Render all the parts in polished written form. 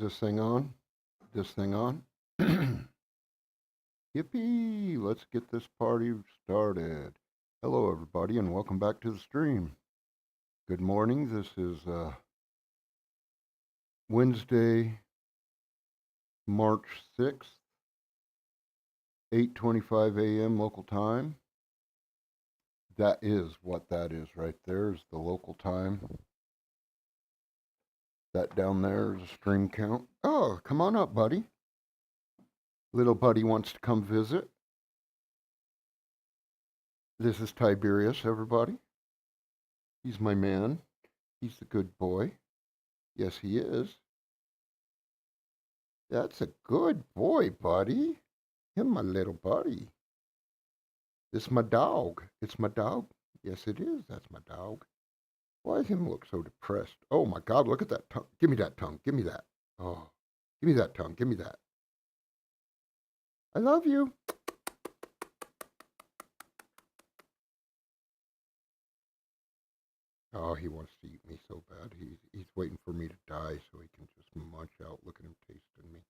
this thing on? This thing on? Yippee! Let's get this party started. Hello, everybody, and welcome back to the stream. Good morning. This is Wednesday, March 6th, 8:25 a.m. local time. That is what that is right there is the local time. That down there is a stream count. Oh, come on up, buddy. Little buddy wants to come visit. This is Tiberius, everybody. He's my man. He's the good boy. Yes, he is. That's a good boy, buddy. Him, my little buddy. This my dog. It's my dog. Yes, it is. That's my dog. Why does him look so depressed? Oh my God! Look at that tongue. Give me that tongue. Give me that. Oh, give me that tongue. Give me that. I love you. Oh, he wants to eat me so bad. He's waiting for me to die so he can just munch out. Look at him tasting me.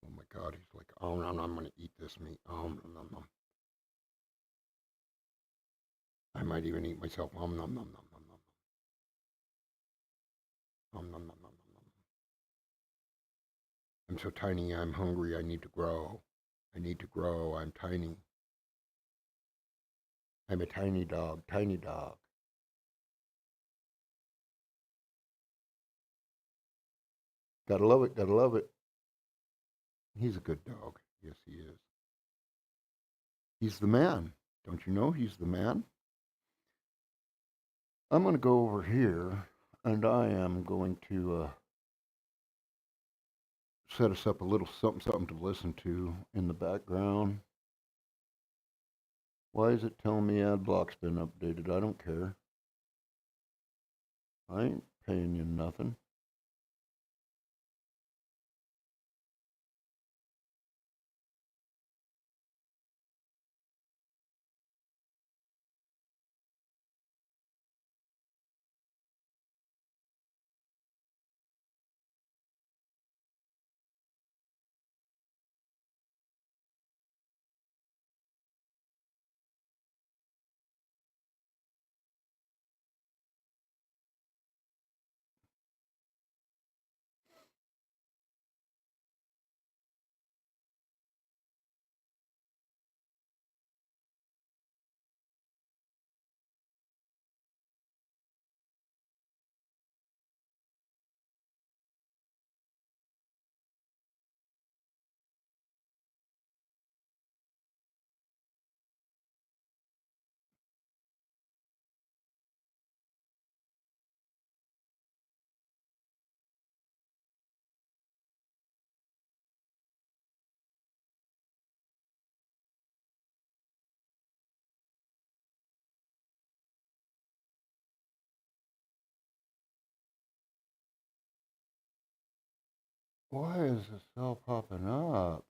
Oh my God! He's like, oh no, no, I'm gonna eat this meat. Oh no, no, no. I might even eat myself. Nom nom nom nom nom nom nom nom nom nom nom. I'm so tiny. I'm hungry. I need to grow. I need to grow. I'm tiny. I'm a tiny dog. Tiny dog. Gotta love it. Gotta love it. He's a good dog. Yes, he is. He's the man. Don't you know he's the man? I'm gonna go over here, and I am going to set us up a little something, something to listen to in the background. Why is it telling me ad block's been updated? I don't care. I ain't paying you nothing. Why is this all popping up?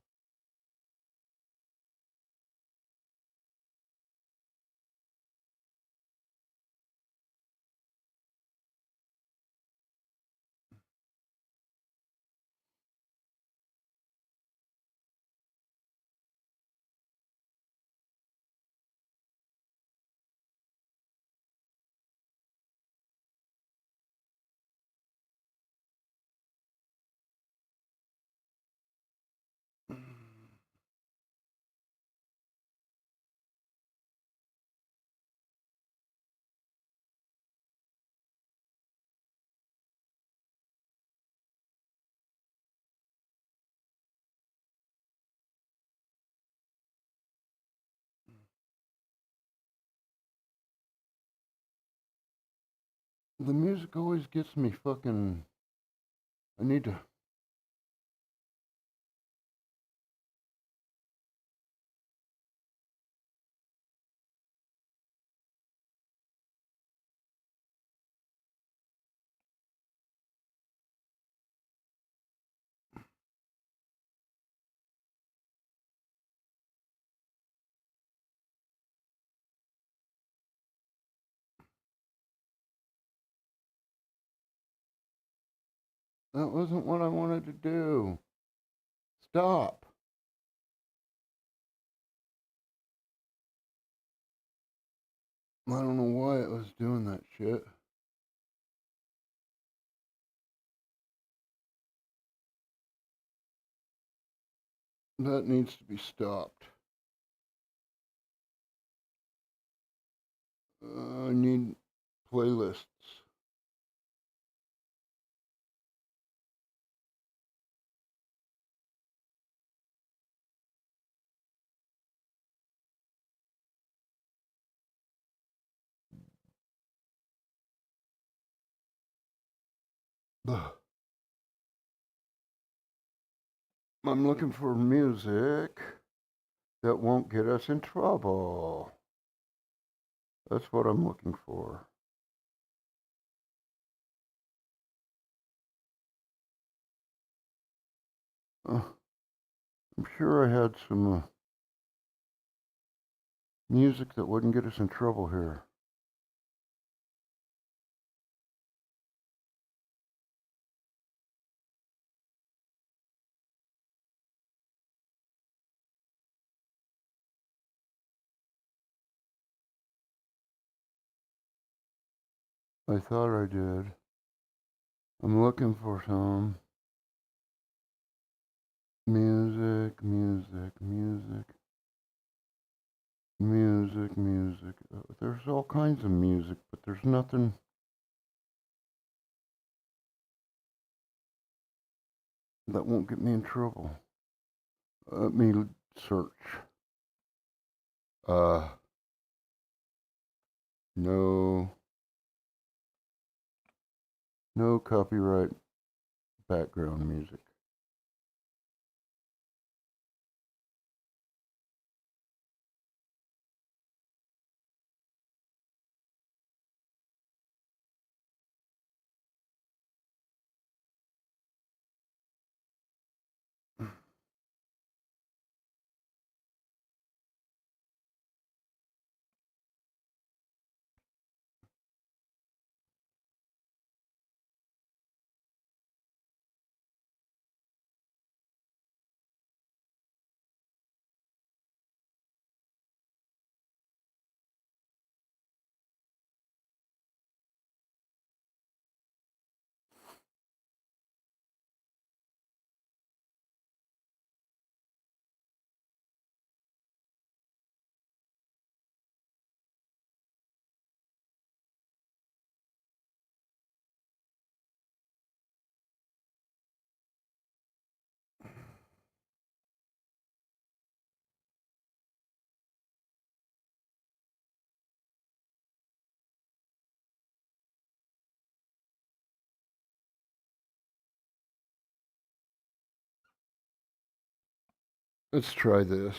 The music always gets me fucking. I need to. That wasn't what I wanted to do. Stop. I don't know why it was doing that shit. That needs to be stopped. I need playlists. Ugh. I'm looking for music that won't get us in trouble. That's what I'm looking for. I'm sure I had some music that wouldn't get us in trouble here. I thought I did. I'm looking for some music, music, music, music, music. There's all kinds of music, but there's nothing that won't get me in trouble. Let me search. Uh, no, no copyright background music. Let's try this.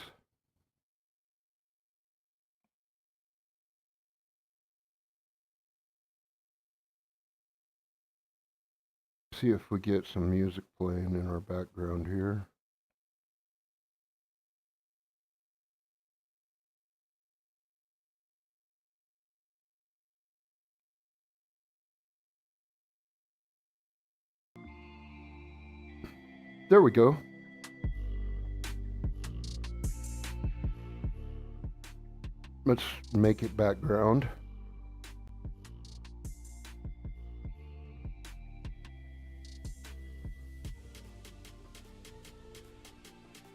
See if we get some music playing in our background here. There we go. Let's make it background.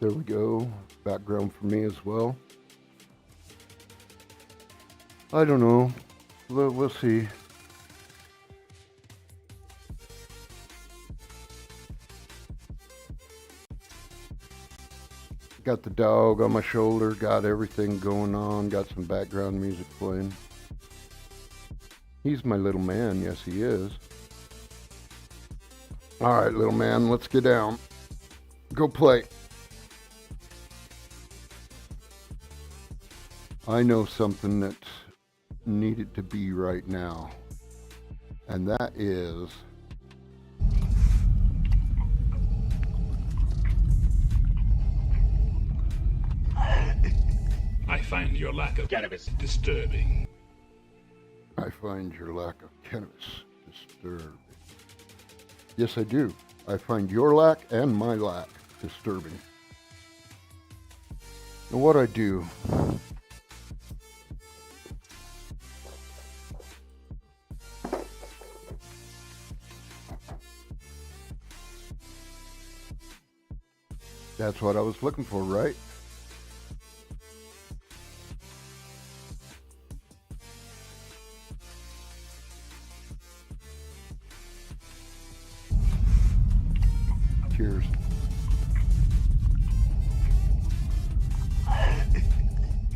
There we go. Background for me as well. I don't know. We'll see. Got the dog on my shoulder, got everything going on, got some background music playing. He's my little man, yes he is. All right, little man, let's get down. Go play. I know something that's needed to be right now, and that is I find your lack of cannabis disturbing. I find your lack of cannabis disturbing. Yes, I do. I find your lack and my lack disturbing. And what I do, that's what I was looking for, right? Cheers.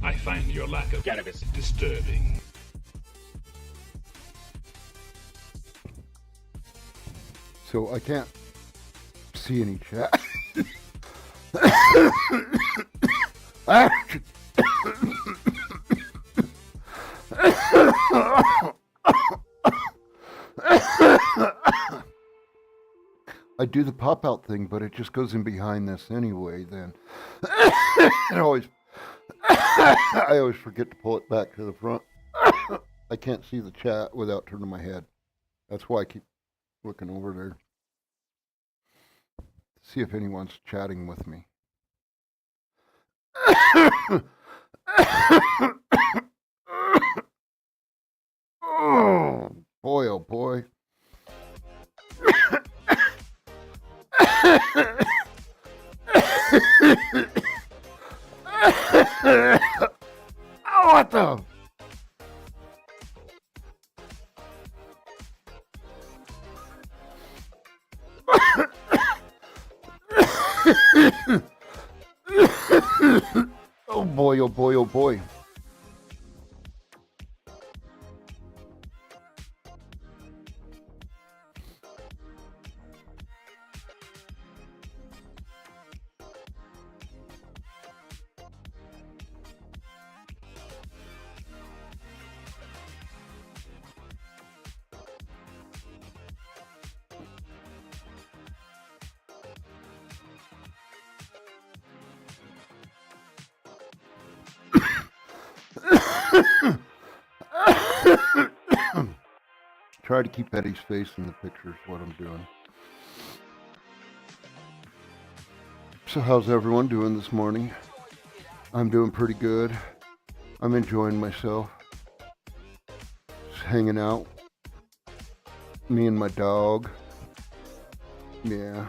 I find your lack of cannabis disturbing. So I can't see any chat. I do the pop out thing, but it just goes in behind this anyway. Then I always forget to pull it back to the front. I can't see the chat without turning my head. That's why I keep looking over there to see if anyone's chatting with me. Oh boy, oh boy. Oh, what the? Oh boy, oh boy, oh boy. Try to keep Eddie's face in the picture is what I'm doing. So how's everyone doing this morning? I'm doing pretty good. I'm enjoying myself. Just hanging out. Me and my dog. Yeah.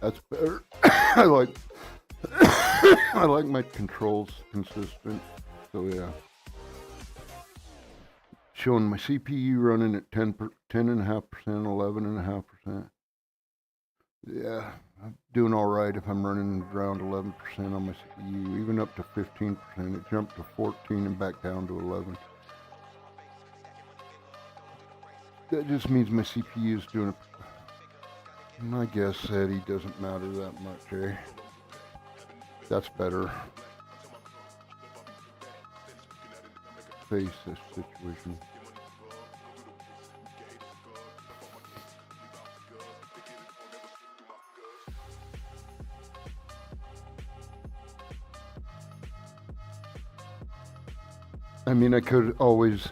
That's better. I like my controls consistent. So yeah. Showing my CPU running at 10.5%, 11.5%. Yeah, I'm doing all right if I'm running around 11% on my CPU, even up to 15%. It jumped to 14 and back down to 11. That just means my CPU is doing it. And I guess Eddie doesn't matter that much, eh? That's better. Face this situation. I mean, I can always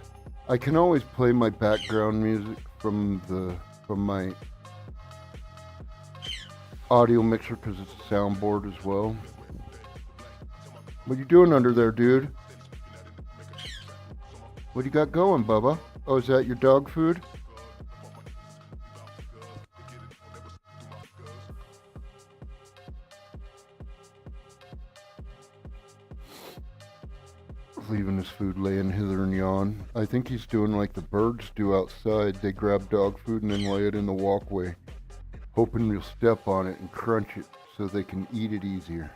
play my background music from my audio mixer because it's a soundboard as well. What you doing under there, dude? What you got going, Bubba? Oh, is that your dog food? Leaving his food laying hither and yon. I think he's doing like the birds do outside. They grab dog food and then lay it in the walkway, hoping you'll step on it and crunch it so they can eat it easier.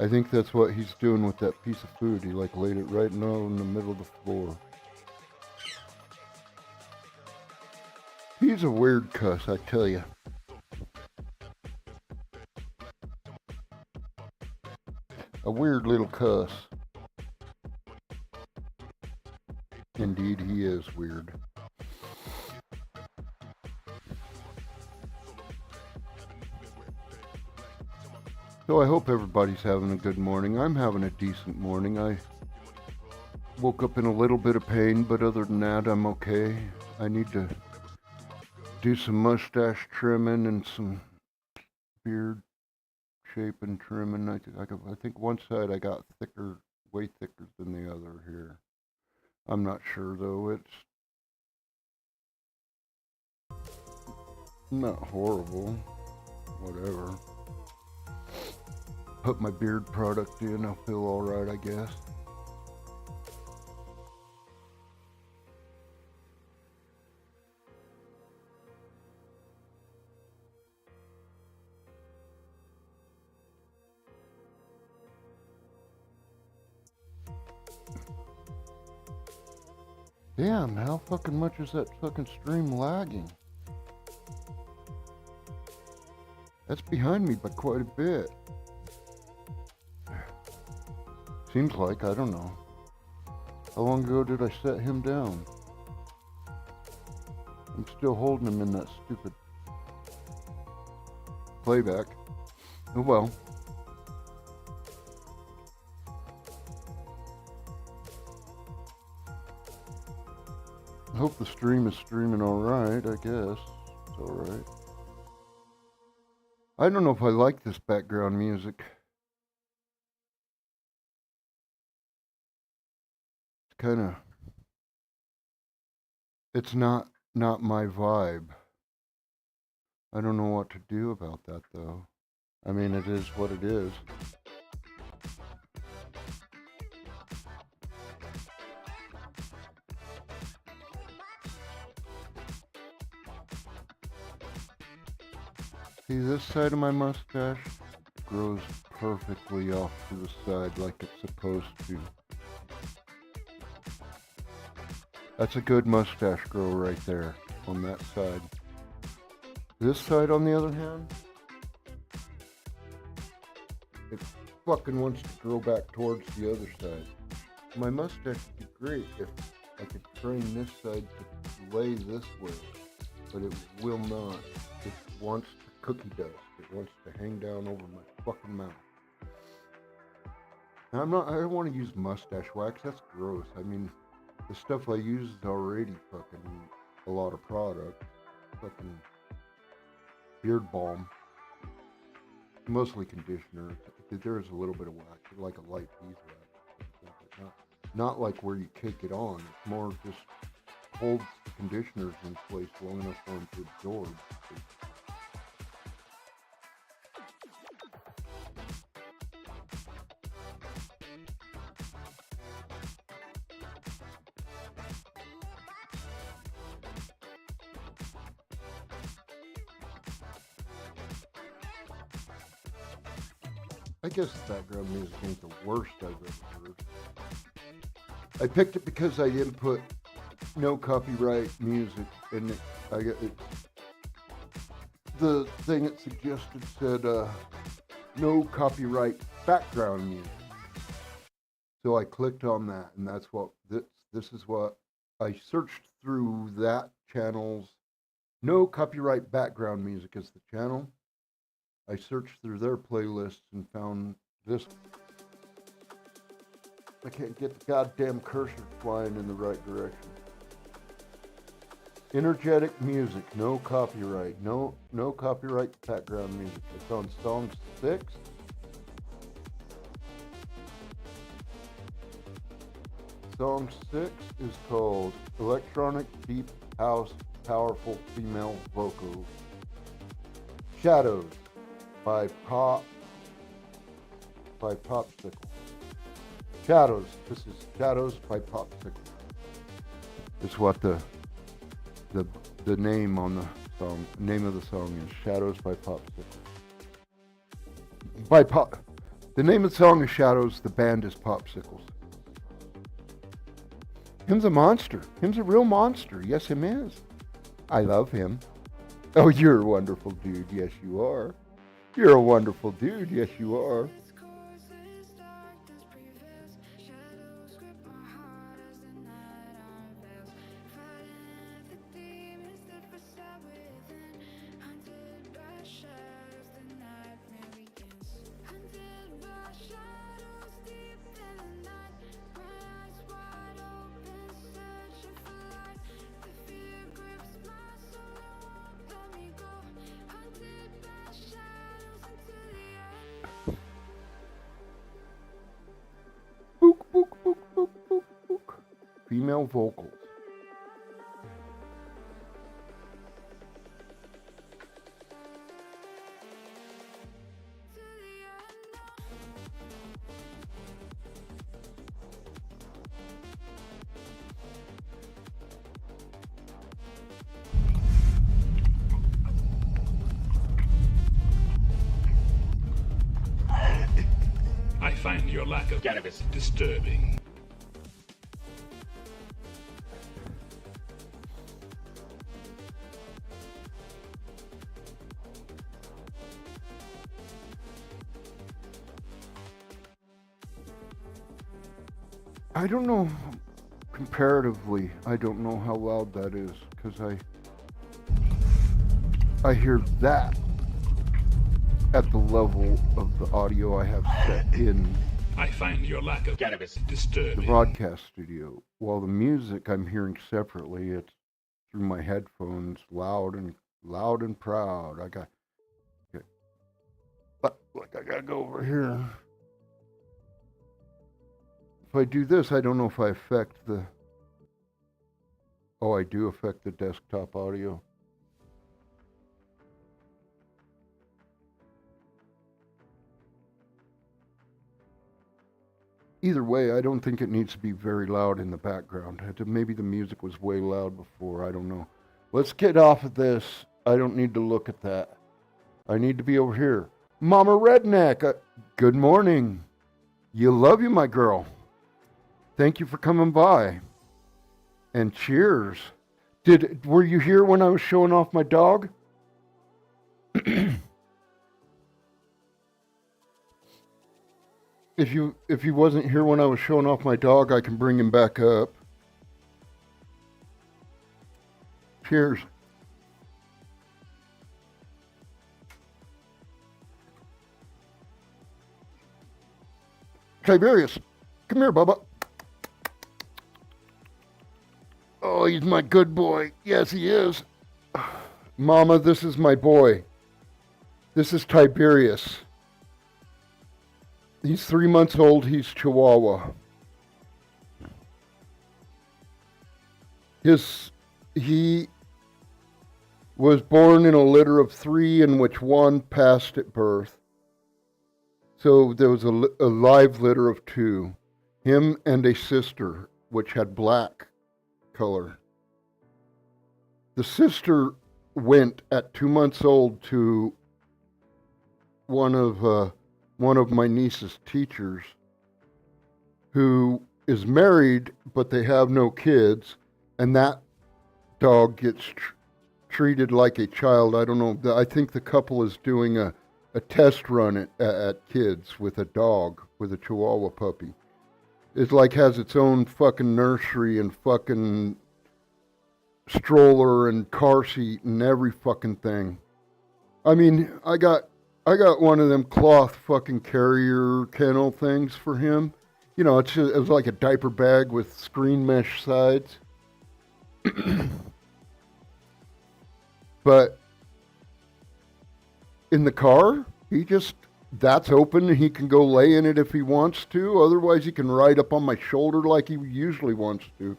I think that's what he's doing with that piece of food. He like laid it right now in the middle of the floor. He's a weird cuss, I tell you. A weird little cuss. Indeed, he is weird. So I hope everybody's having a good morning. I'm having a decent morning. I woke up in a little bit of pain, but other than that, I'm okay. I need to do some mustache trimming and some beard shape and trimming. I think one side I got thicker, way thicker than the other here. I'm not sure though. It's not horrible. Whatever. Put my beard product in, I'll feel alright, I guess. Damn, how fucking much is that fucking stream lagging? That's behind me by quite a bit. Seems like, I don't know. How long ago did I set him down? I'm still holding him in that stupid playback. Oh well. I hope the stream is streaming alright, I guess. It's alright. I don't know if I like this background music. It's kinda... It's not my vibe. I don't know what to do about that though. I mean, it is what it is. See, this side of my mustache grows perfectly off to the side like it's supposed to. That's a good mustache grow right there on that side. This side, on the other hand, it fucking wants to grow back towards the other side. My mustache would be great if I could train this side to lay this way, but it will not. It wants to cookie dust. It wants to hang down over my fucking mouth. And I don't want to use mustache wax. That's gross. I mean, the stuff I use is already fucking a lot of product. Fucking beard balm. Mostly conditioner. There is a little bit of wax, like a light beeswax. Not like where you cake it on. It's more just holds the conditioners in place long enough for them to absorb. I guess the background music ain't the worst I've ever heard. I picked it because I didn't put no copyright music in it. The thing it suggested said no copyright background music. So I clicked on that, and that's what this is what I searched through that channel's no copyright background music is the channel. I searched through their playlists and found this. I can't get the goddamn cursor flying in the right direction. Energetic music, no copyright, no copyright background music. It's on song 6. Song 6 is called Electronic Deep House Powerful Female Vocals. Shadows by Popsicle. Shadows. This is Shadows by Popsicle. It's what the name on the song, name of the song is Shadows by Popsicle. The name of the song is Shadows, the band is Popsicles. Him's a monster. Him's a real monster. Yes, him is. I love him. Oh, you're a wonderful dude. Yes, you are. You're a wonderful dude. Yes, you are. female vocals. I find your lack of cannabis disturbing. I don't know, comparatively, I don't know how loud that is, because I hear that at the level of the audio I have set in I find your lack of cannabis the disturbing. broadcast studio, while the music I'm hearing separately. It's through my headphones, loud and proud. I gotta go over here. If I do this, I don't know if I affect the. Oh, I do affect the desktop audio. Either way, I don't think it needs to be very loud in the background. Maybe the music was way loud before, I don't know. Let's get off of this. I don't need to look at that. I need to be over here. Mama Redneck, good morning. You love you, my girl. Thank you for coming by. And cheers. Were you here when I was showing off my dog? If he wasn't here when I was showing off my dog, I can bring him back up. Cheers. Tiberius, come here, Bubba. Oh, he's my good boy. Yes, he is. Mama, this is my boy. This is Tiberius. He's 3 months old. He's Chihuahua. He was born in a litter of 3 in which 1 passed at birth. So there was a live litter of 2. Him and a sister, which had black color. The sister went at 2 months old to one of my niece's teachers, who is married, but they have no kids, and that dog gets treated like a child. I don't know. I think the couple is doing a test run at kids with a dog, with a Chihuahua puppy. It has its own fucking nursery and fucking stroller and car seat and every fucking thing. I mean, I got one of them cloth fucking carrier kennel things for him. You know, it was like a diaper bag with screen mesh sides. But in the car, that's open and he can go lay in it if he wants to. Otherwise, he can ride up on my shoulder like he usually wants to.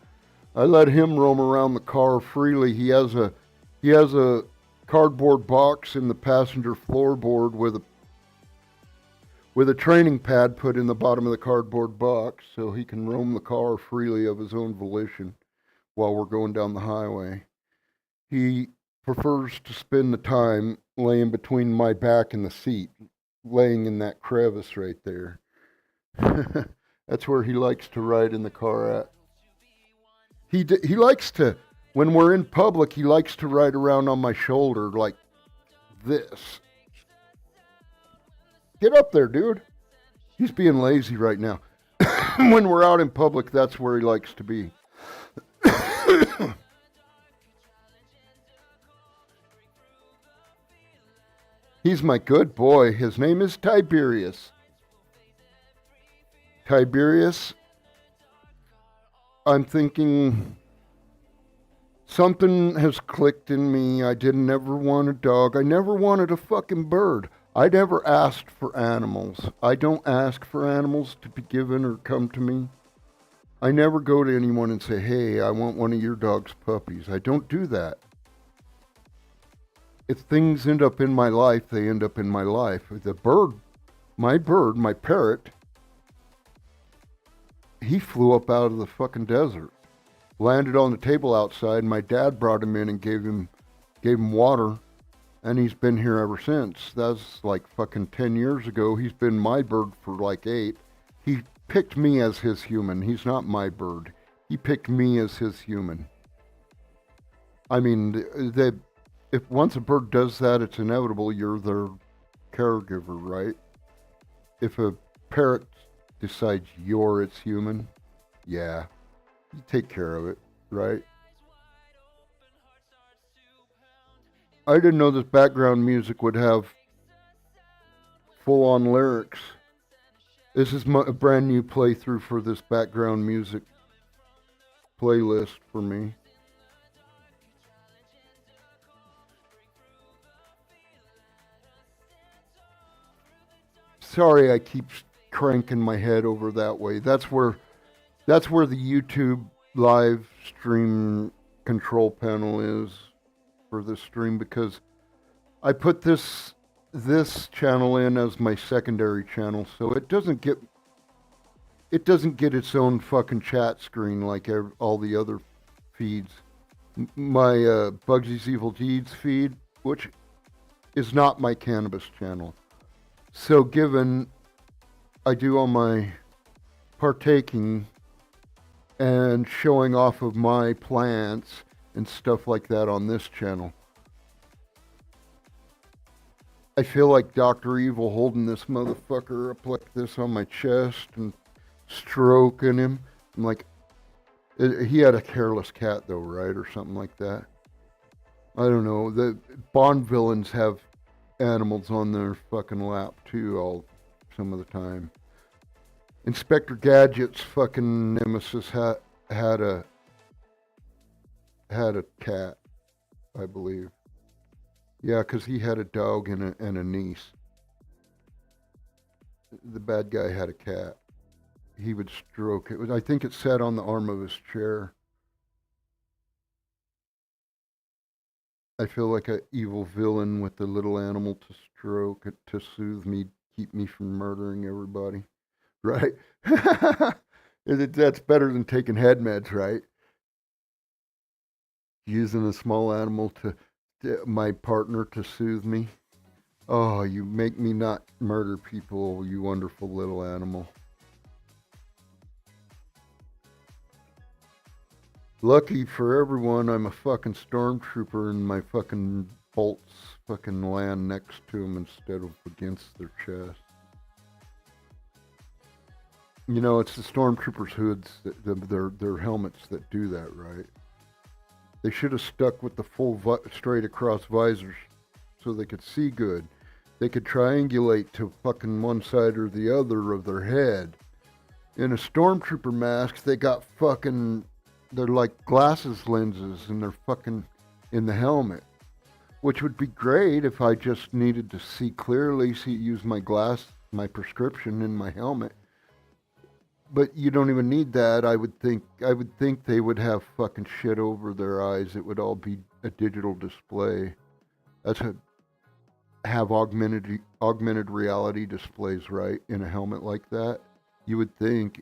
I let him roam around the car freely. He has a cardboard box in the passenger floorboard with a training pad put in the bottom of the cardboard box, so he can roam the car freely of his own volition while we're going down the highway. He prefers to spend the time laying between my back and the seat, laying in that crevice right there. That's where he likes to ride in the car at. He likes to, when we're in public, he likes to ride around on my shoulder like this. Get up there, dude. He's being lazy right now. When we're out in public, that's where he likes to be. He's my good boy. His name is Tiberius. Tiberius, I'm thinking something has clicked in me. I didn't ever want a dog. I never wanted a fucking bird. I never asked for animals. I don't ask for animals to be given or come to me. I never go to anyone and say, hey, I want one of your dog's puppies. I don't do that. If things end up in my life, they end up in my life. The bird, my parrot, he flew up out of the fucking desert, landed on the table outside. My dad brought him in and gave him water, and he's been here ever since. That's like fucking 10 years ago. He's been my bird for like 8. He picked me as his human. He's not my bird. He picked me as his human. I mean, if once a bird does that, it's inevitable you're their caregiver, right? If a parrot decides you're its human, yeah, you take care of it, right? I didn't know this background music would have full-on lyrics. This is a brand new playthrough for this background music playlist for me. Sorry, I keep cranking my head over that way. That's where the YouTube live stream control panel is for this stream, because I put this channel in as my secondary channel, so it doesn't get its own fucking chat screen like all the other feeds. My Bugzy's Evil Deeds feed, which is not my cannabis channel. So given I do all my partaking and showing off of my plants and stuff like that on this channel, I feel like Dr. Evil holding this motherfucker up like this on my chest and stroking him. I'm like, he had a hairless cat though, right? Or something like that. I don't know. The Bond villains have animals on their fucking lap too some of the time. Inspector Gadget's fucking nemesis had a cat, I believe. Yeah, because he had a dog and a niece. The bad guy had a cat. He would stroke it. I think it sat on the arm of his chair. I feel like an evil villain with the little animal to stroke it, to soothe me, keep me from murdering everybody. Right? That's better than taking head meds, right? Using a small animal my partner to soothe me. Oh, you make me not murder people, you wonderful little animal. Lucky for everyone, I'm a fucking stormtrooper and my fucking bolts fucking land next to them instead of against their chest. You know, it's the stormtroopers' hoods, their helmets that do that, right? They should have stuck with the full straight across visors so they could see good. They could triangulate to fucking one side or the other of their head. In a stormtrooper mask, they got fucking, they're like glasses lenses and they're fucking in the helmet. Which would be great if I just needed to see clearly, use my prescription in my helmet. But you don't even need that. I would think they would have fucking shit over their eyes. It would all be a digital display. Have augmented reality displays, right? In a helmet like that. You would think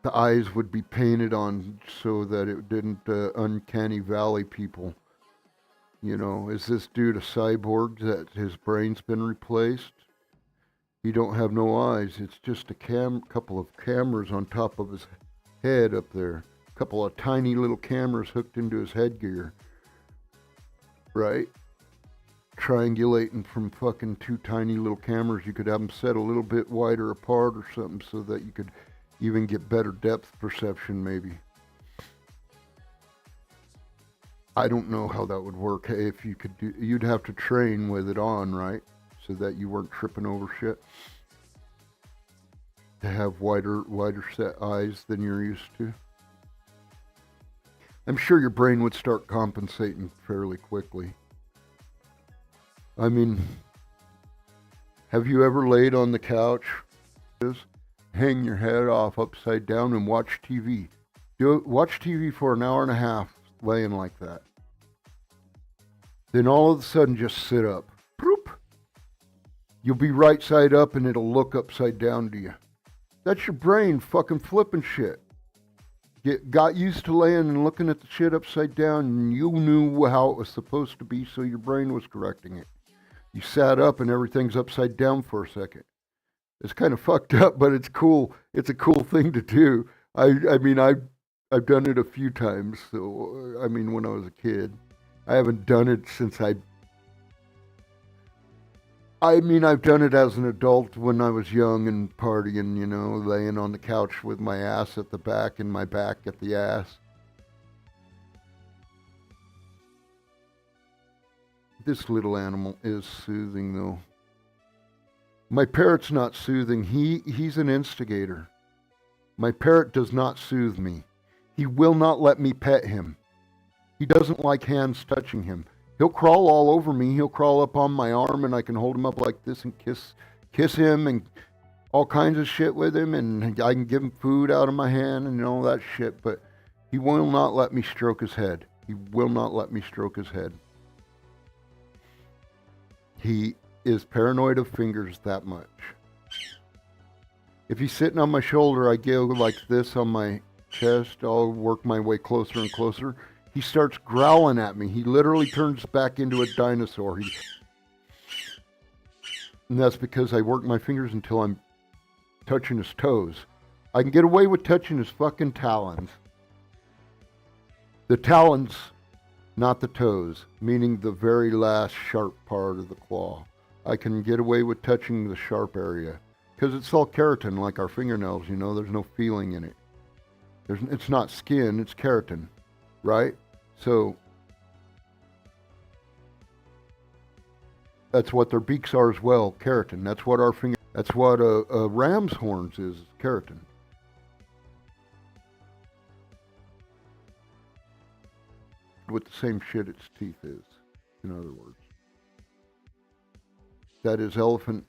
the eyes would be painted on so that it didn't uncanny valley people. You know, is this dude a cyborg that his brain's been replaced? He don't have no eyes. It's just a couple of cameras on top of his head up there. A couple of tiny little cameras hooked into his headgear. Right? Triangulating from fucking 2 tiny little cameras. You could have them set a little bit wider apart or something so that you could even get better depth perception maybe. I don't know how that would work. Hey, if you could you'd have to train with it on, right? So that you weren't tripping over shit. To have wider set eyes than you're used to. I'm sure your brain would start compensating fairly quickly. I mean, have you ever laid on the couch hang your head off upside down and watch TV. Watch TV for an hour and a half laying like that. Then all of a sudden just sit up. Proop. You'll be right side up and it'll look upside down to you. That's your brain fucking flipping shit. Got used to laying and looking at the shit upside down, and you knew how it was supposed to be, so your brain was correcting it. You sat up and everything's upside down for a second. It's kind of fucked up, but it's cool. It's a cool thing to do. I've done it a few times. So when I was a kid, I haven't done it since I've done it as an adult when I was young and partying, laying on the couch with my ass at the back and my back at the ass. This little animal is soothing, though. My parrot's not soothing. He's an instigator. My parrot does not soothe me. He will not let me pet him. He doesn't like hands touching him. He'll crawl all over me. He'll crawl up on my arm, and I can hold him up like this and kiss him and all kinds of shit with him, and I can give him food out of my hand and all that shit, but he will not let me stroke his head. He will not let me stroke his head. He is paranoid of fingers that much. If he's sitting on my shoulder, I go like this on my chest. I'll work my way closer and closer. He starts growling at me. He literally turns back into a dinosaur. And that's because I work my fingers until I'm touching his toes. I can get away with touching his fucking talons. The talons, not the toes, meaning the very last sharp part of the claw. I can get away with touching the sharp area because it's all keratin, like our fingernails. There's no feeling in it. It's not skin, it's keratin, right? So that's what their beaks are as well, keratin. That's what that's what a ram's horns is, keratin. With the same shit its teeth is, in other words. That is elephant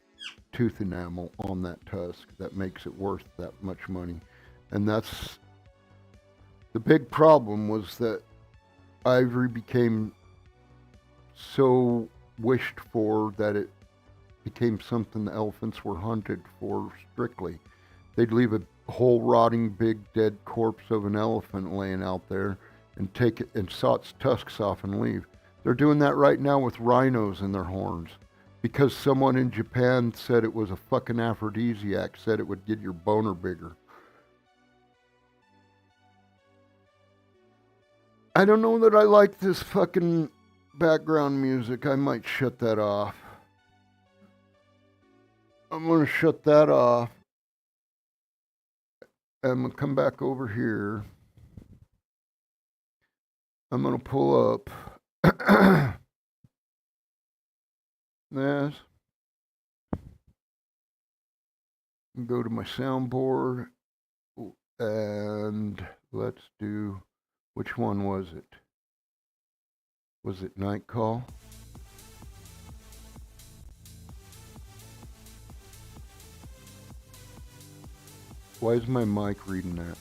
tooth enamel on that tusk that makes it worth that much money. And that's the big problem, was that ivory became so wished for that it became something the elephants were hunted for strictly. They'd leave a whole rotting big dead corpse of an elephant laying out there and take it and saw its tusks off and leave. They're doing that right now with rhinos in their horns because someone in Japan said it was a fucking aphrodisiac, said it would get your boner bigger. I don't know that I like this fucking background music. I might shut that off. I'm going to shut that off. I'm going to come back over here. I'm going to pull up this. Go to my soundboard. And let's do, which one was it? Was it Night Call? Why is my mic reading that?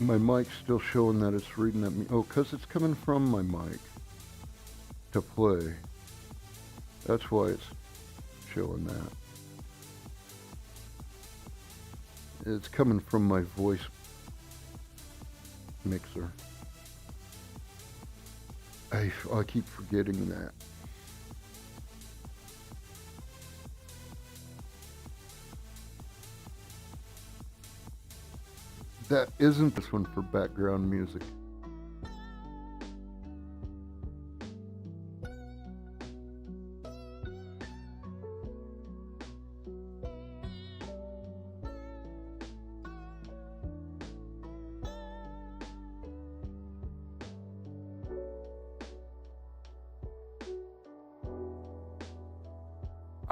My mic's still showing that it's reading at me. Oh, because it's coming from my mic to play. That's why it's showing that. It's coming from my voice mixer. I keep forgetting that. That isn't this one for background music.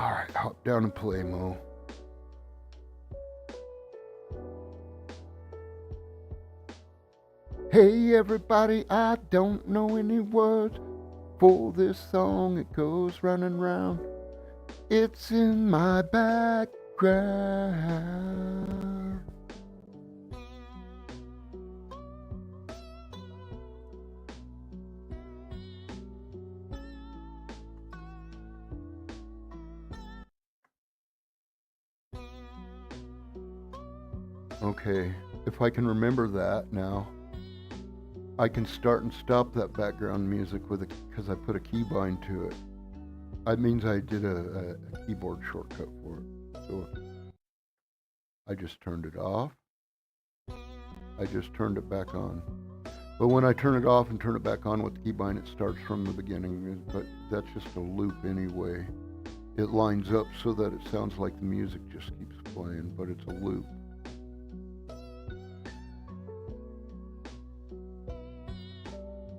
Alright, hop down and play, Mo. Hey everybody, I don't know any words for this song. It goes round and round. It's in my background. Okay, if I can remember that now, I can start and stop that background music with because I put a keybind to it. That means I did a keyboard shortcut for it. So I just turned it off. I just turned it back on. But when I turn it off and turn it back on with the keybind, it starts from the beginning. But that's just a loop anyway. It lines up so that it sounds like the music just keeps playing, but it's a loop.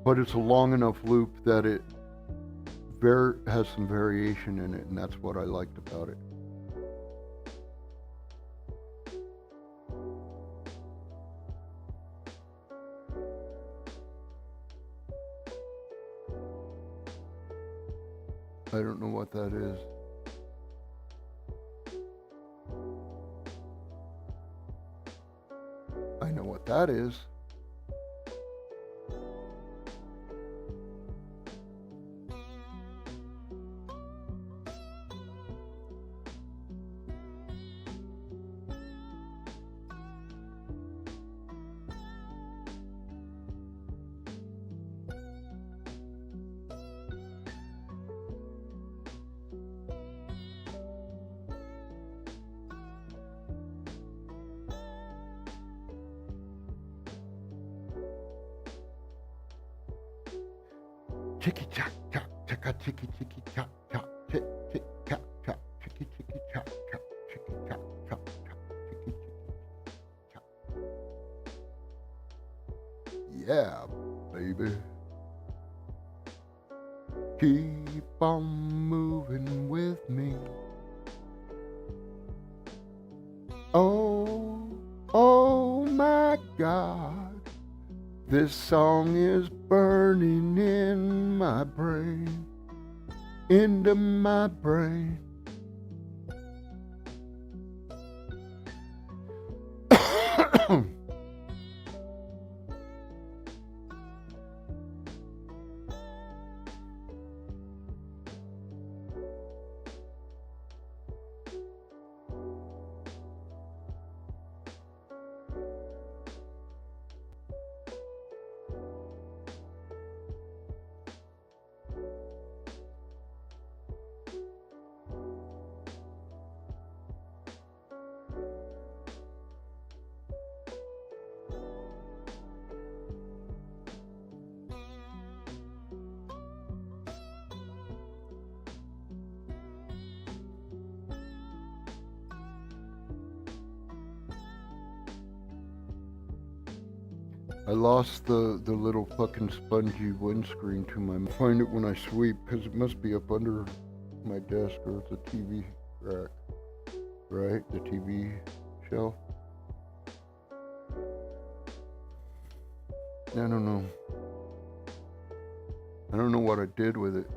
But it's a long enough loop that it has some variation in it, and that's what I liked about it. I don't know what that is. I know what that is. Chicky chop chop chicka chicky chicky chop chop chick chick chop chop chicky chicky chop chop chicky chop chop chop chicky chicky chop. Yeah, baby. Keep on moving with me. Oh my God. This song is burning in my brain, into my brain. I lost the little fucking spongy windscreen to my... Find it when I sweep, because it must be up under my desk or the TV rack. Right? The TV shelf. I don't know. I don't know what I did with it.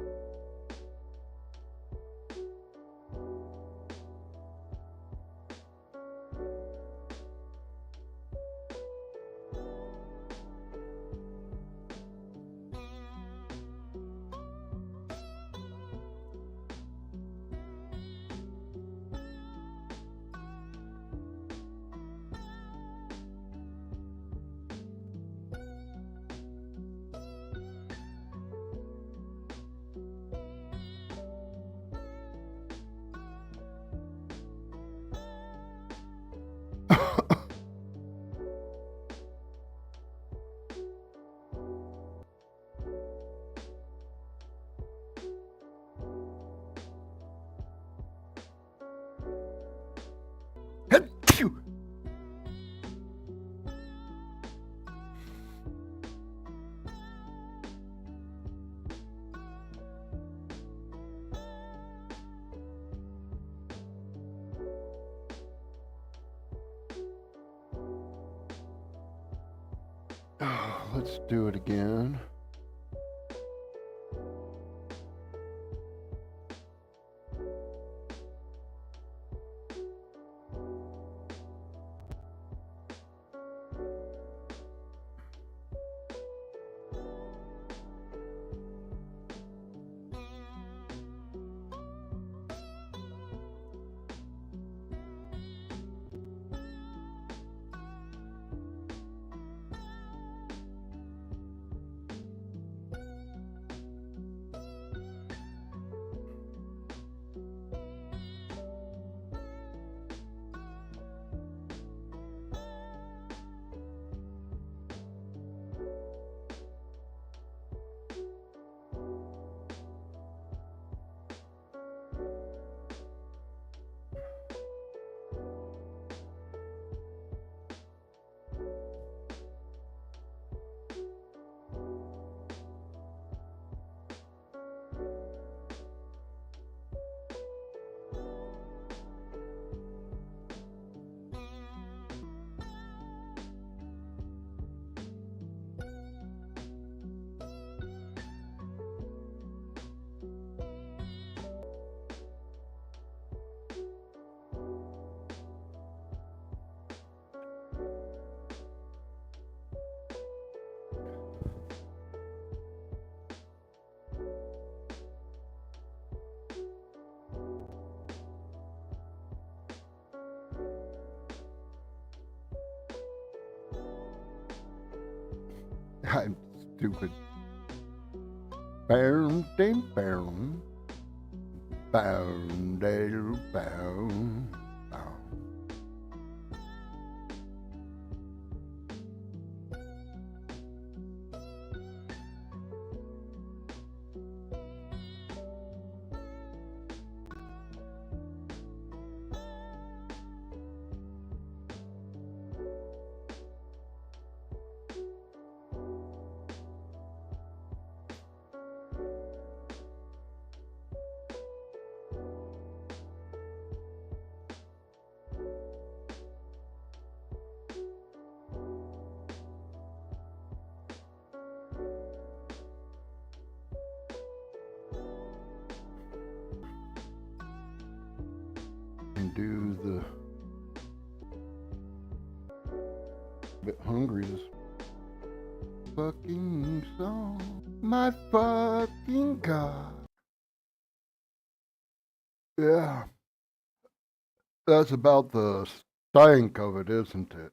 Let's do it again. I'm stupid. Bound, bound, bound, bound, bound. And do the bit hungry this fucking song. My fucking God. Yeah. That's about the stank of it, isn't it?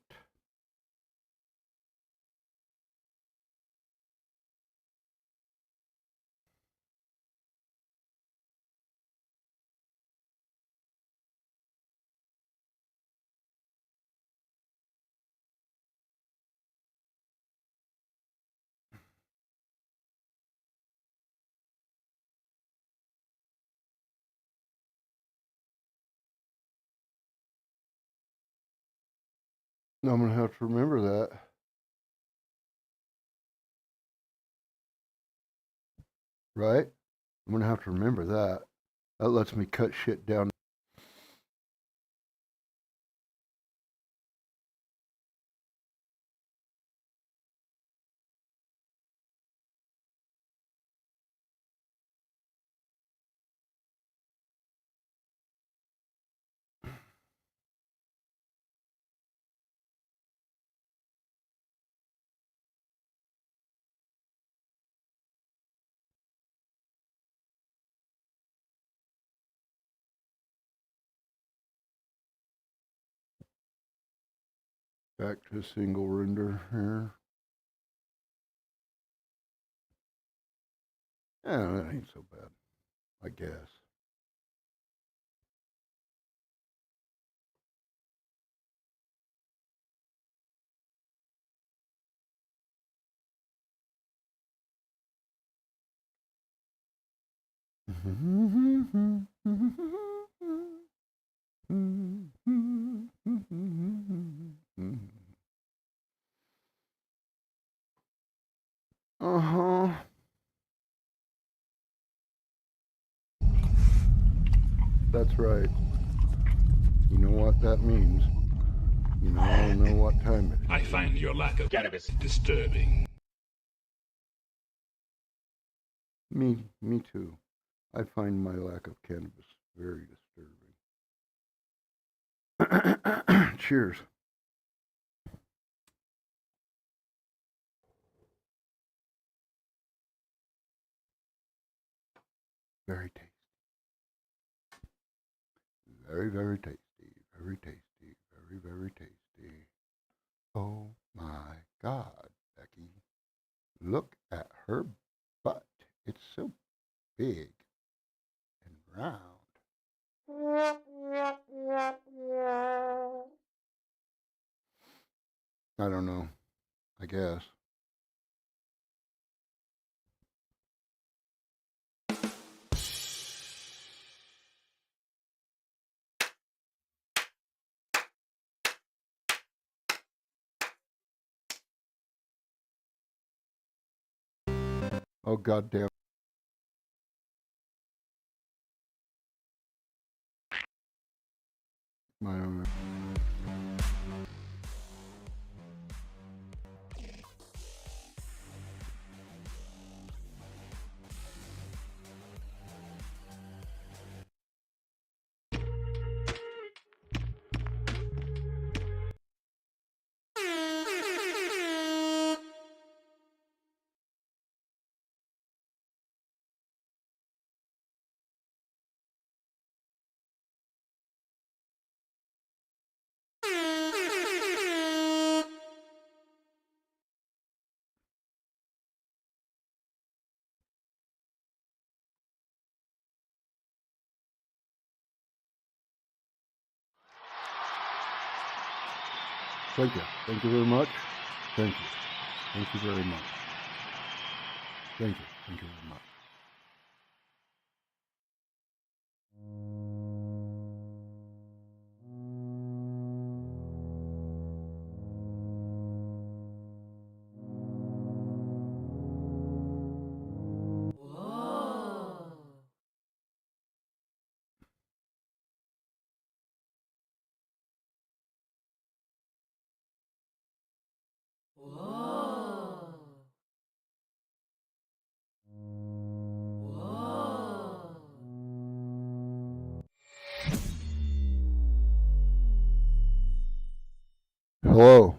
I'm gonna have to remember that. Right? I'm gonna have to remember that. That lets me cut shit down. Back to single render here. Yeah, that ain't so bad, I guess. Uh-huh. That's right. You know what that means. You know, I don't know what time it is. I find your lack of cannabis disturbing. Me too. I find my lack of cannabis very disturbing. Cheers. Very tasty. Very, very tasty. Very tasty. Very, very tasty. Oh my God, Becky. Look at her butt. It's so big and round. I don't know. I guess. Oh, goddamn. I don't know. Thank you. Thank you very much. Thank you. Thank you very much. Thank you. Thank you very much. Hello.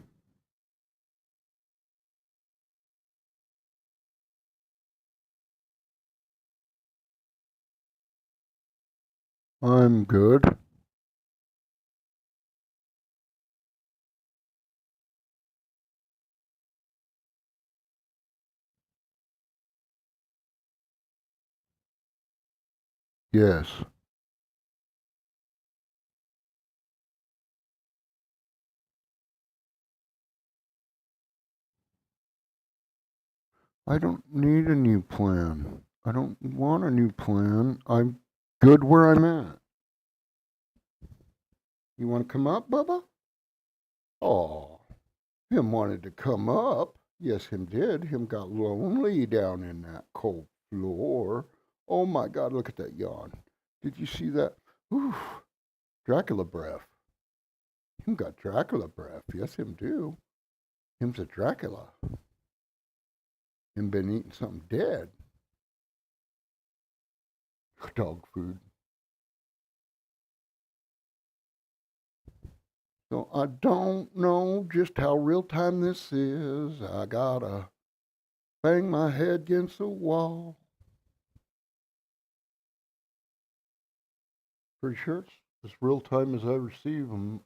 I'm good. Yes. I don't need a new plan. I don't want a new plan. I'm good where I'm at. You want to come up, Bubba? Oh, him wanted to come up. Yes, him did. Him got lonely down in that cold floor. Oh my God, look at that yawn. Did you see that? Oof, Dracula breath. Him got Dracula breath. Yes, him do. Him's a Dracula. Him been eating something dead. Dog food. So I don't know just how real time this is. I gotta bang my head against the wall. Pretty sure it's as real time as I receive them.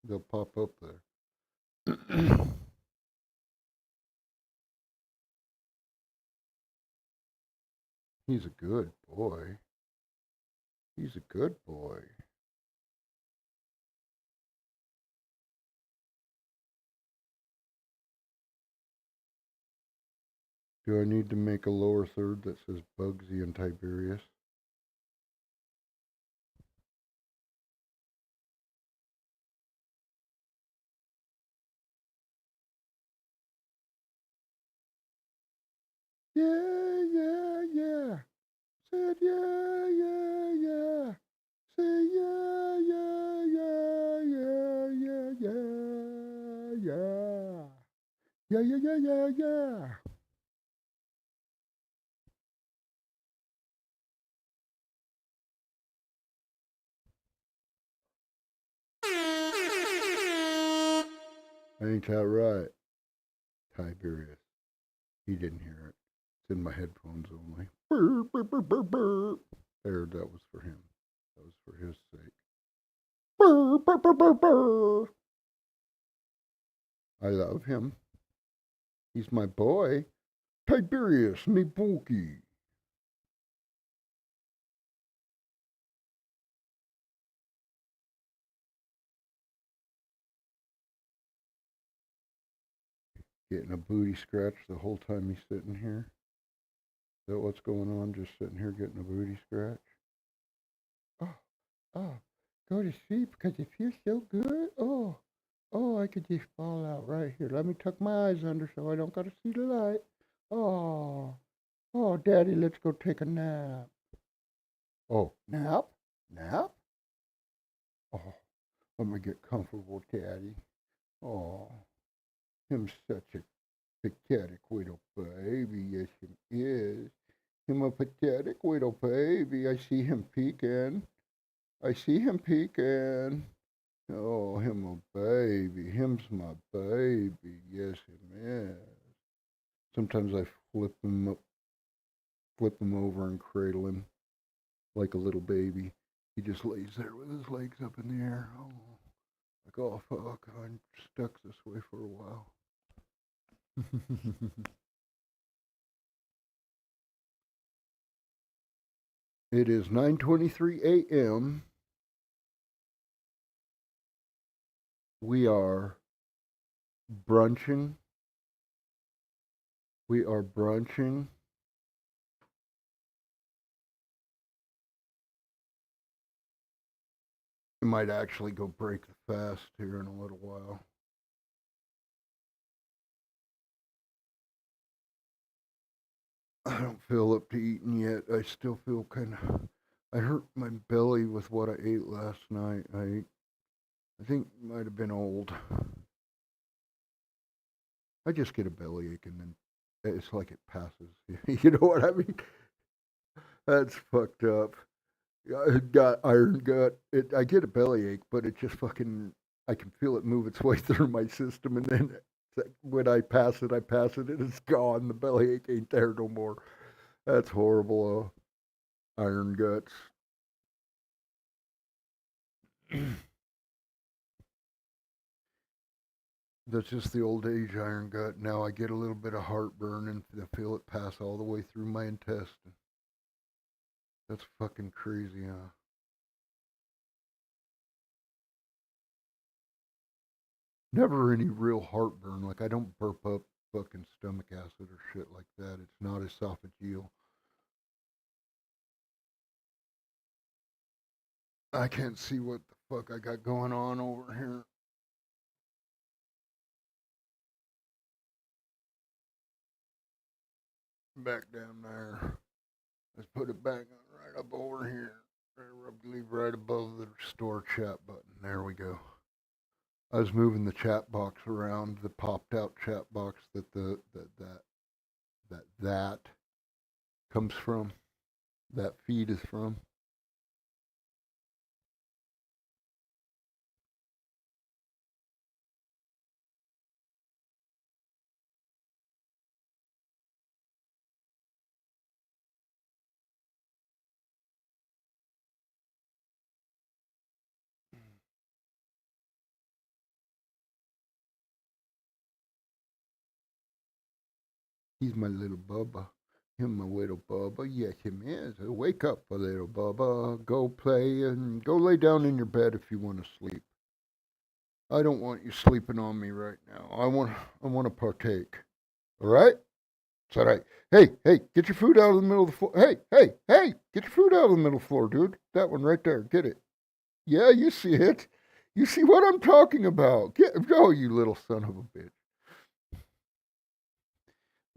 They'll pop up there. He's a good boy. He's a good boy. Do I need to make a lower third that says Bugzy and Tiberius? Yeah, yeah, yeah. Said yeah, yeah, yeah. Say yeah, yeah, yeah, yeah, Yeah, yeah, yeah, yeah, yeah. Ain't that right, Tiberius? He didn't hear it. It's in my headphones only. Burr, burr, burr, burr, burr. There, that was for him. That was for his sake. Burr, burr, burr, burr, burr. I love him. He's my boy. Tiberius, me bookie. Getting a booty scratch the whole time he's sitting here. Is that what's going on? Just sitting here getting a booty scratch? Oh, oh, go to sleep because it feels so good. Oh, oh, I could just fall out right here. Let me tuck my eyes under so I don't gotta see the light. Oh, oh, Daddy, let's go take a nap. Oh, nap? Nap? Oh, let me get comfortable, Daddy. Oh, him such a pathetic little baby. Yes, him is. Him a pathetic little baby. I see him peeking. I see him peeking. Oh, him a baby. Him's my baby. Yes, him is. Sometimes I flip him over and cradle him like a little baby. He just lays there with his legs up in the air. Oh, like, oh, fuck, I'm stuck this way for a while. It is 9:23 a.m. We are brunching. We are brunching. We might actually go break the fast here in a little while. I don't feel up to eating yet. I still feel kind of. I hurt my belly with what I ate last night. I think it might have been old. I just get a bellyache and then it's like it passes. You know what I mean? That's fucked up. I got iron gut. I get a bellyache, but it just fucking. I can feel it move its way through my system, and then when I pass it, and it's gone. The bellyache ain't there no more. That's horrible. Iron guts. That's just the old age iron gut. Now I get a little bit of heartburn and I feel it pass all the way through my intestine. That's fucking crazy, huh? Never any real heartburn. Like I don't burp up fucking stomach acid or shit like that. It's not esophageal. I can't see what the fuck I got going on over here. Back down there. Let's put it back right up over here. I believe right above the restore chat button. There we go. I was moving the chat box around, the popped out chat box that comes from, that feed is from. He's my little Bubba. Him my little Bubba. Yes, him is. Wake up, a little Bubba. Go play and go lay down in your bed if you want to sleep. I don't want you sleeping on me right now. I want to partake. All right? It's all right. Hey, hey, get your food out of the middle of the floor. Hey, hey, hey, get your food out of the middle of the floor, dude. That one right there. Get it. Yeah, you see it. You see what I'm talking about. Go, you little son of a bitch.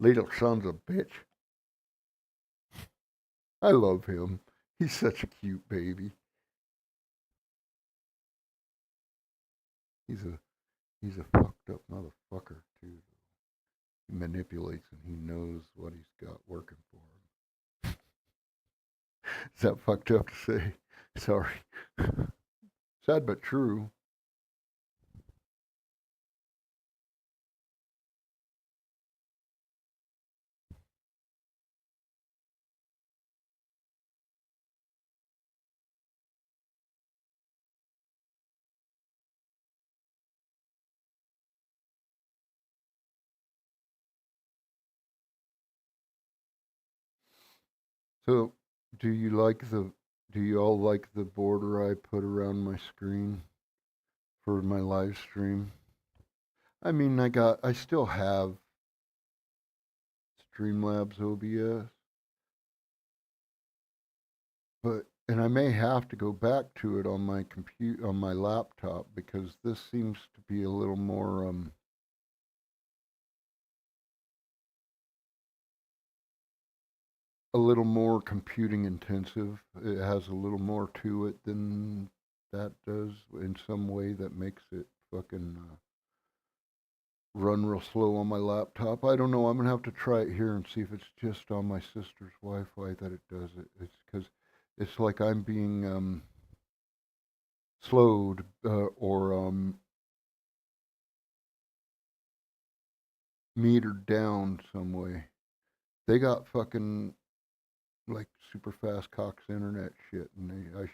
Little sons of bitch. I love him. He's such a cute baby. He's a he's a fucked up motherfucker too. He manipulates and he knows what he's got working for him. Is that fucked up to say? Sorry. Sad but true. So, do you like the? Do you all like the border I put around my screen for my live stream? I mean, I still have Streamlabs OBS, but and I may have to go back to it on my on my laptop because this seems to be a little more computing intensive. It has a little more to it than that does in some way that makes it fucking run real slow on my laptop. I don't know. I'm gonna have to try it here and see if it's just on my sister's Wi-Fi that it does it. It's because it's like I'm being slowed or metered down some way. They got fucking like super fast Cox internet shit, and I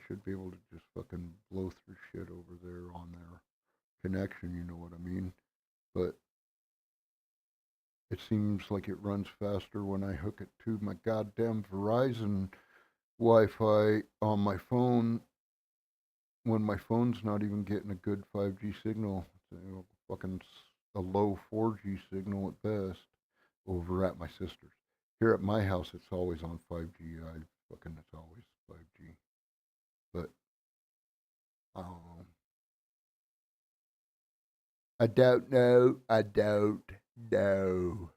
should be able to just fucking blow through shit over there on their connection. You know what I mean? But it seems like it runs faster when I hook it to my goddamn Verizon Wi-Fi on my phone when my phone's not even getting a good 5G signal. It's fucking a low 4G signal at best over at my sister's. Here at my house, it's always on 5G. It's always 5G. But um, I don't know. I don't know.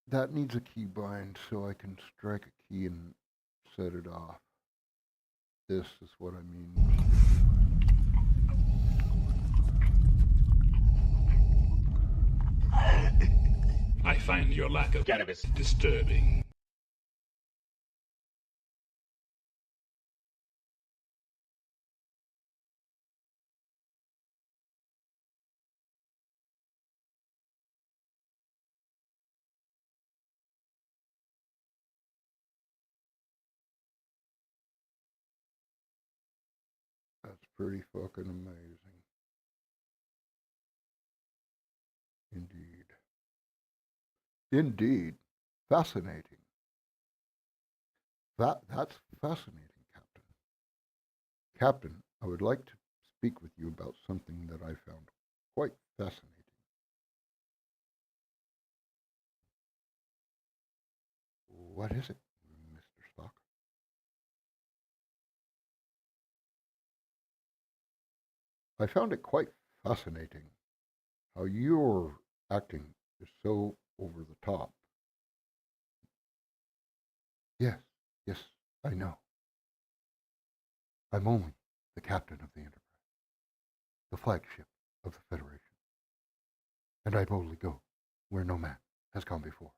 That needs a key bind so I can strike a key and set it off. This is what I mean. I find your lack of cannabis disturbing. That's pretty fucking amazing. Indeed. Indeed. Fascinating. That's fascinating, Captain. Captain, I would like to speak with you about something that I found quite fascinating. What is it, Mr. Spock? I found it quite fascinating how your acting is so over the top. Yes, yes, I know. I'm only the captain of the Enterprise, the flagship of the Federation, and I boldly go where no man has gone before.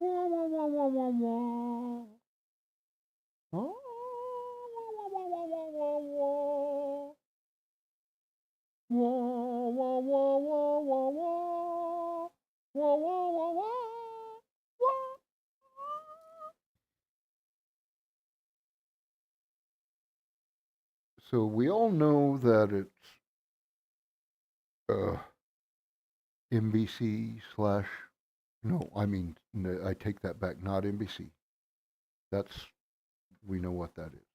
Wah, wah, wah, wah, wah, wah. Wah, wah, wah, wah, wah, wah, wah. Wah, wah, wah, wah, wah, wah. Wah, wah, wah, wah. Wah. So we all know that it's uh, NBC slash. No, I mean no, I take that back. Not NBC. That's we know what that is.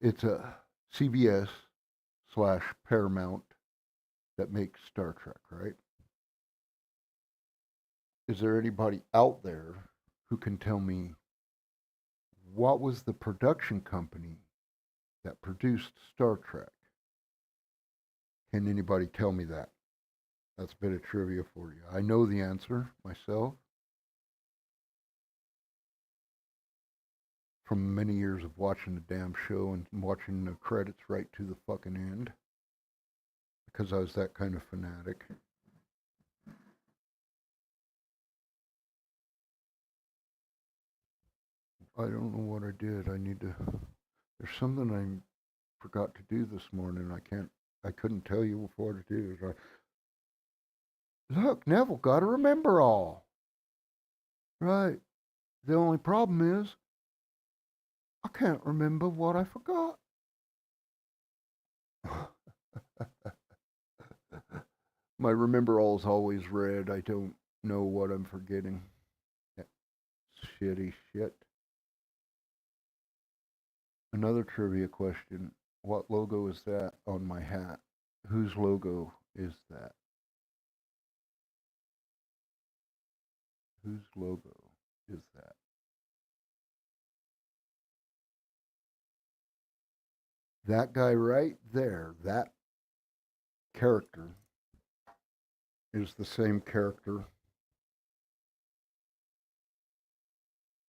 It's a CBS slash Paramount that makes Star Trek, right? Is there anybody out there who can tell me what was the production company that produced Star Trek? Can anybody tell me that? That's a bit of trivia for you. I know the answer myself. from many years of watching the damn show and watching the credits right to the fucking end because I was that kind of fanatic. I don't know what I did. I need to. There's something I forgot to do this morning. I couldn't tell you what it is. Look, Neville, got to remember all. Right. The only problem is I can't remember what I forgot. My remember all is always red. I don't know what I'm forgetting. Shitty shit. Another trivia question. What logo is that on my hat? Whose logo is that? Whose logo is that? That guy right there, that character, is the same character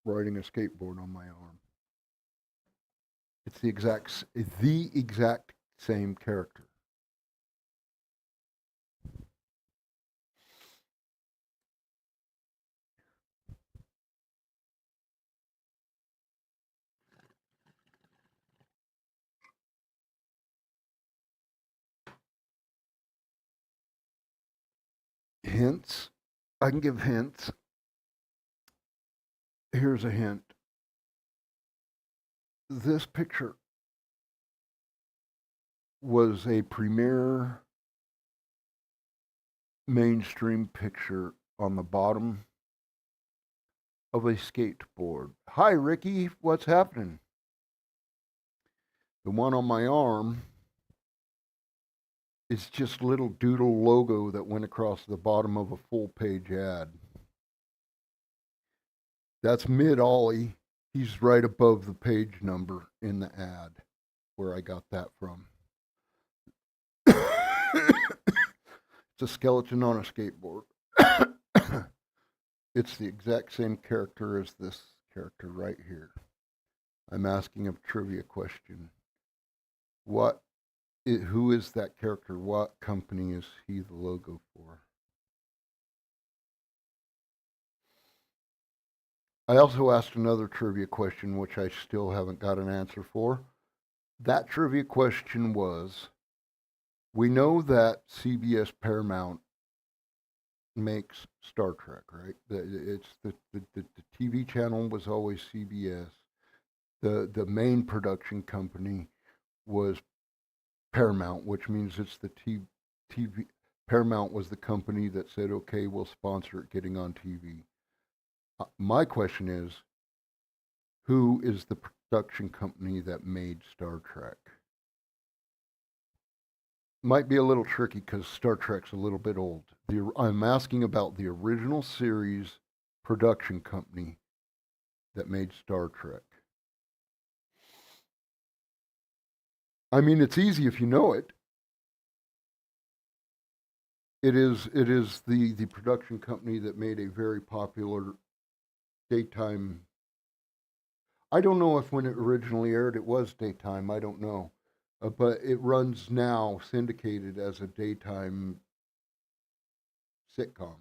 riding a skateboard on my arm. It's the exact same character. Hints. I can give hints. Here's a hint. This picture was a premier mainstream picture on the bottom of a skateboard. Hi, Ricky. What's happening? The one on my arm is just little doodle logo that went across the bottom of a full page ad. That's mid Ollie. He's right above the page number in the ad where I got that from. It's a skeleton on a skateboard. It's the exact same character as this character right here. I'm asking a trivia question. Who is that character? What company is he the logo for? I also asked another trivia question, which I still haven't got an answer for. That trivia question was, we know that CBS Paramount makes Star Trek, right? It's the TV channel was always CBS. The main production company was Paramount, which means it's the TV. Paramount was the company that said, okay, we'll sponsor it getting on TV. My question is, who is the production company that made Star Trek? Might be a little tricky because Star Trek's a little bit old. I'm asking about the original series production company that made Star Trek. I mean, it's easy if you know it. It is the production company that made a very popular daytime. I don't know if when it originally aired it was daytime. I don't know, but it runs now syndicated as a daytime sitcom.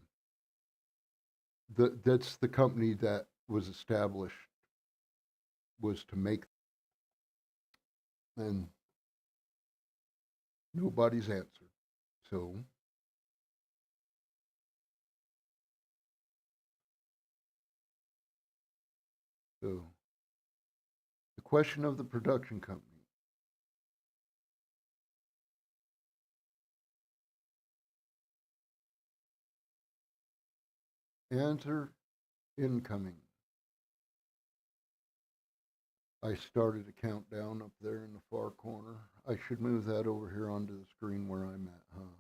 That's the company that was established was to make, and nobody's answered. So so the question of the production company. Answer incoming. I started a countdown up there in the far corner. I should move that over here onto the screen where I'm at, huh?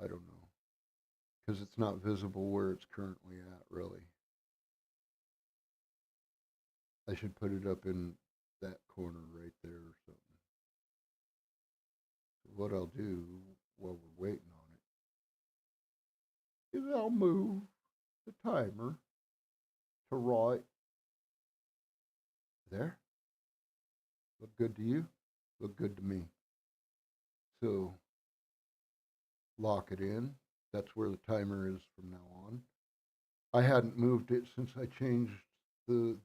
I don't know. Because it's not visible where it's currently at, really. I should put it up in that corner right there or something. What I'll do while we're waiting on it is I'll move the timer to right There? Look good to you? Look good to me. So lock it in. That's where the timer is from now on. I hadn't moved it since I changed the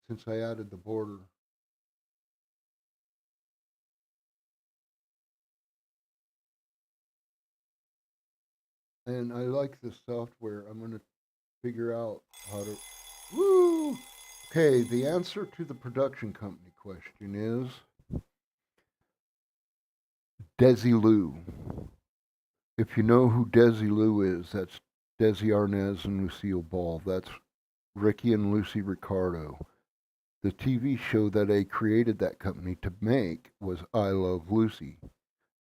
since I added the border. And I like this software. I'm gonna figure out how to. Woo! Okay, the answer to the production company question is Desilu. If you know who Desilu is, that's Desi Arnaz and Lucille Ball. That's Ricky and Lucy Ricardo. The TV show that they created that company to make was I Love Lucy.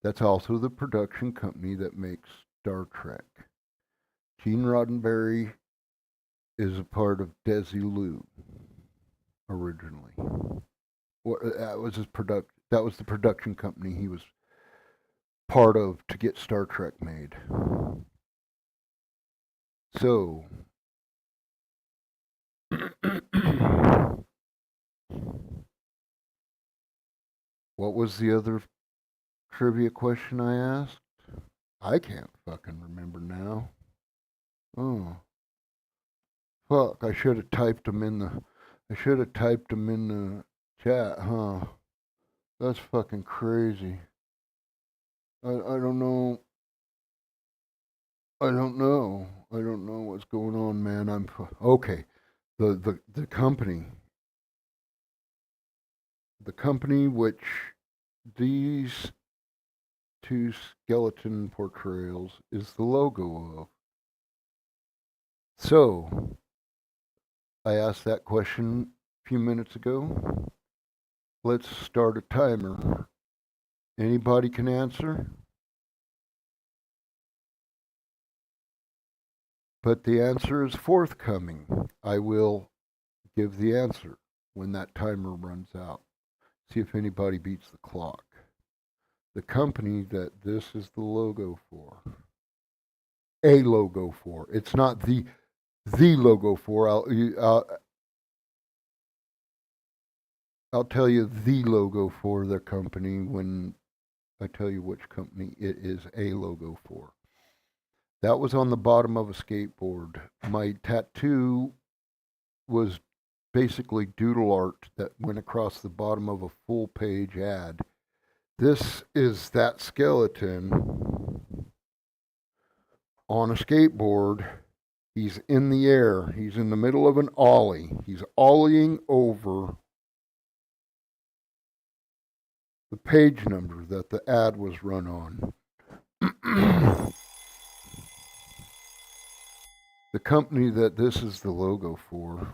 That's also the production company that makes Star Trek. Gene Roddenberry is a part of Desilu originally. That was his product. That was the production company he was part of to get Star Trek made. So, what was the other trivia question I asked? I can't fucking remember now. Oh, fuck! I should have typed them in the. I should have typed them in the chat, huh? That's fucking crazy. I don't know. I don't know. I don't know what's going on, man. I'm okay. The company, the company which these two skeleton portrayals is the logo of. So I asked that question a few minutes ago. Let's start a timer. Anybody can answer, but the answer is forthcoming. I will give the answer when that timer runs out. See if anybody beats the clock. The company that this is the logo for. A logo for. It's not the logo for. I'll tell you the logo for the company when I tell you which company it is a logo for. That was on the bottom of a skateboard. My tattoo was basically doodle art that went across the bottom of a full page ad. This is that skeleton on a skateboard. He's in the air. He's in the middle of an ollie. He's ollieing over the page number that the ad was run on. The company that this is the logo for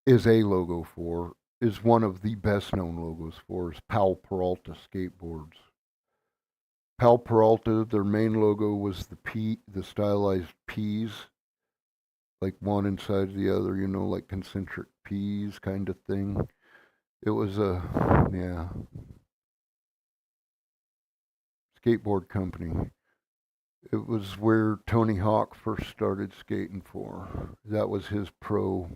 is a logo for, is one of the best known logos for, is Pal Peralta Skateboards. Pal Peralta, their main logo was the stylized peas, like one inside the other, like concentric peas kind of thing. It was a, yeah, skateboard company. It was where Tony Hawk first started skating for. That was his pro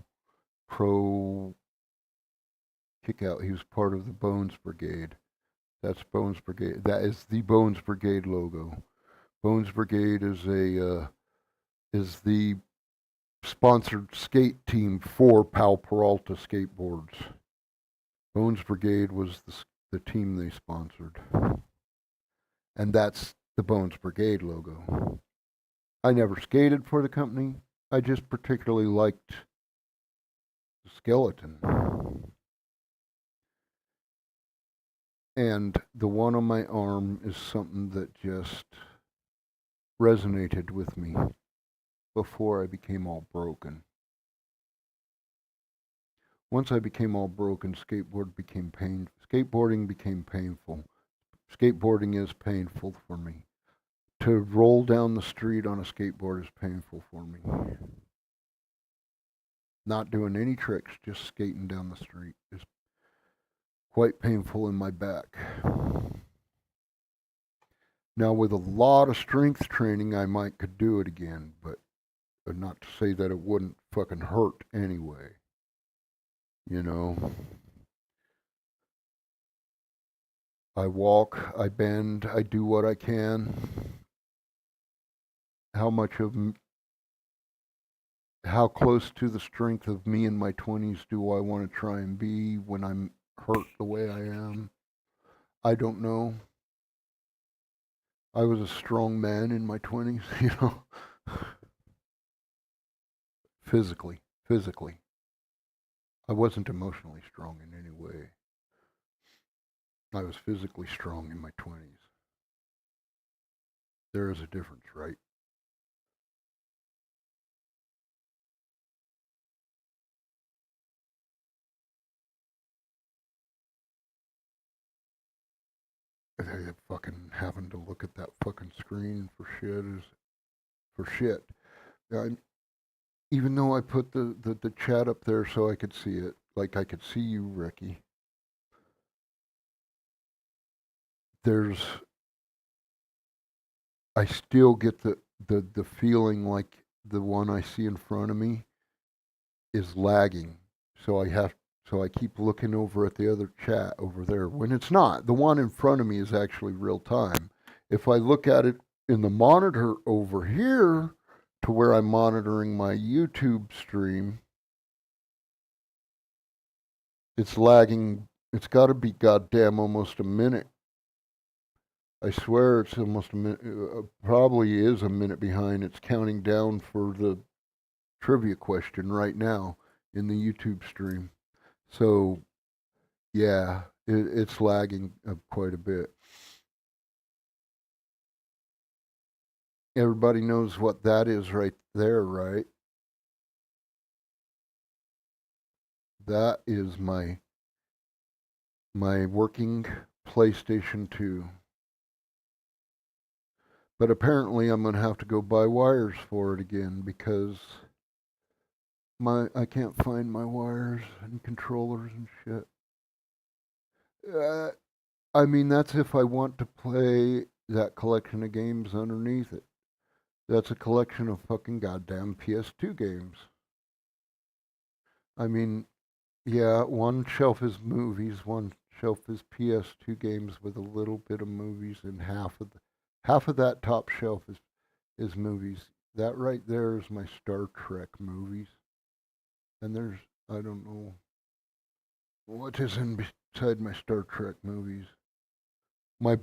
kick out. He was part of the Bones Brigade. That's Bones Brigade. That is the Bones Brigade logo. Bones Brigade is the sponsored skate team for Pal Peralta skateboards. Bones Brigade was the team they sponsored, and that's the Bones Brigade logo. I never skated for the company. I just particularly liked the skeleton. And the one on my arm is something that just resonated with me before I became all broken. Once I became all broken, skateboarding became painful. Skateboarding is painful for me. To roll down the street on a skateboard is painful for me. Not doing any tricks, just skating down the street is quite painful in my back. Now, with a lot of strength training, I might could do it again, but not to say that it wouldn't fucking hurt anyway. You know, I walk, I bend, I do what I can. How much of how close to the strength of me in my 20s do I want to try and be when I'm hurt the way I am? I don't know. I was a strong man in my 20s, you know, physically. I wasn't emotionally strong in any way. I was physically strong in my 20s. There is a difference, right? Fucking having to look at that fucking screen for shit is for shit. I, even though I put the chat up there so I could see it, like I could see you, Ricky, there's, I still get the feeling like the one I see in front of me is lagging. So so I keep looking over at the other chat over there when it's not. The one in front of me is actually real time. If I look at it in the monitor over here to where I'm monitoring my YouTube stream, it's lagging. It's got to be goddamn almost a minute. I swear it's almost a minute. Probably is a minute behind. It's counting down for the trivia question right now in the YouTube stream. So yeah, it's lagging quite a bit. Everybody knows what that is right there, right? That is my working PlayStation 2. But apparently I'm going to have to go buy wires for it again because my I can't find my wires and controllers and shit. Uh, I mean, that's if I want to play that collection of games underneath it. That's a collection of fucking goddamn PS2 games. I mean, yeah, one shelf is movies, one shelf is PS2 games with a little bit of movies, and half of that top shelf is movies. That right there is my Star Trek movies, and there's I don't know what is inside my Star Trek movies. My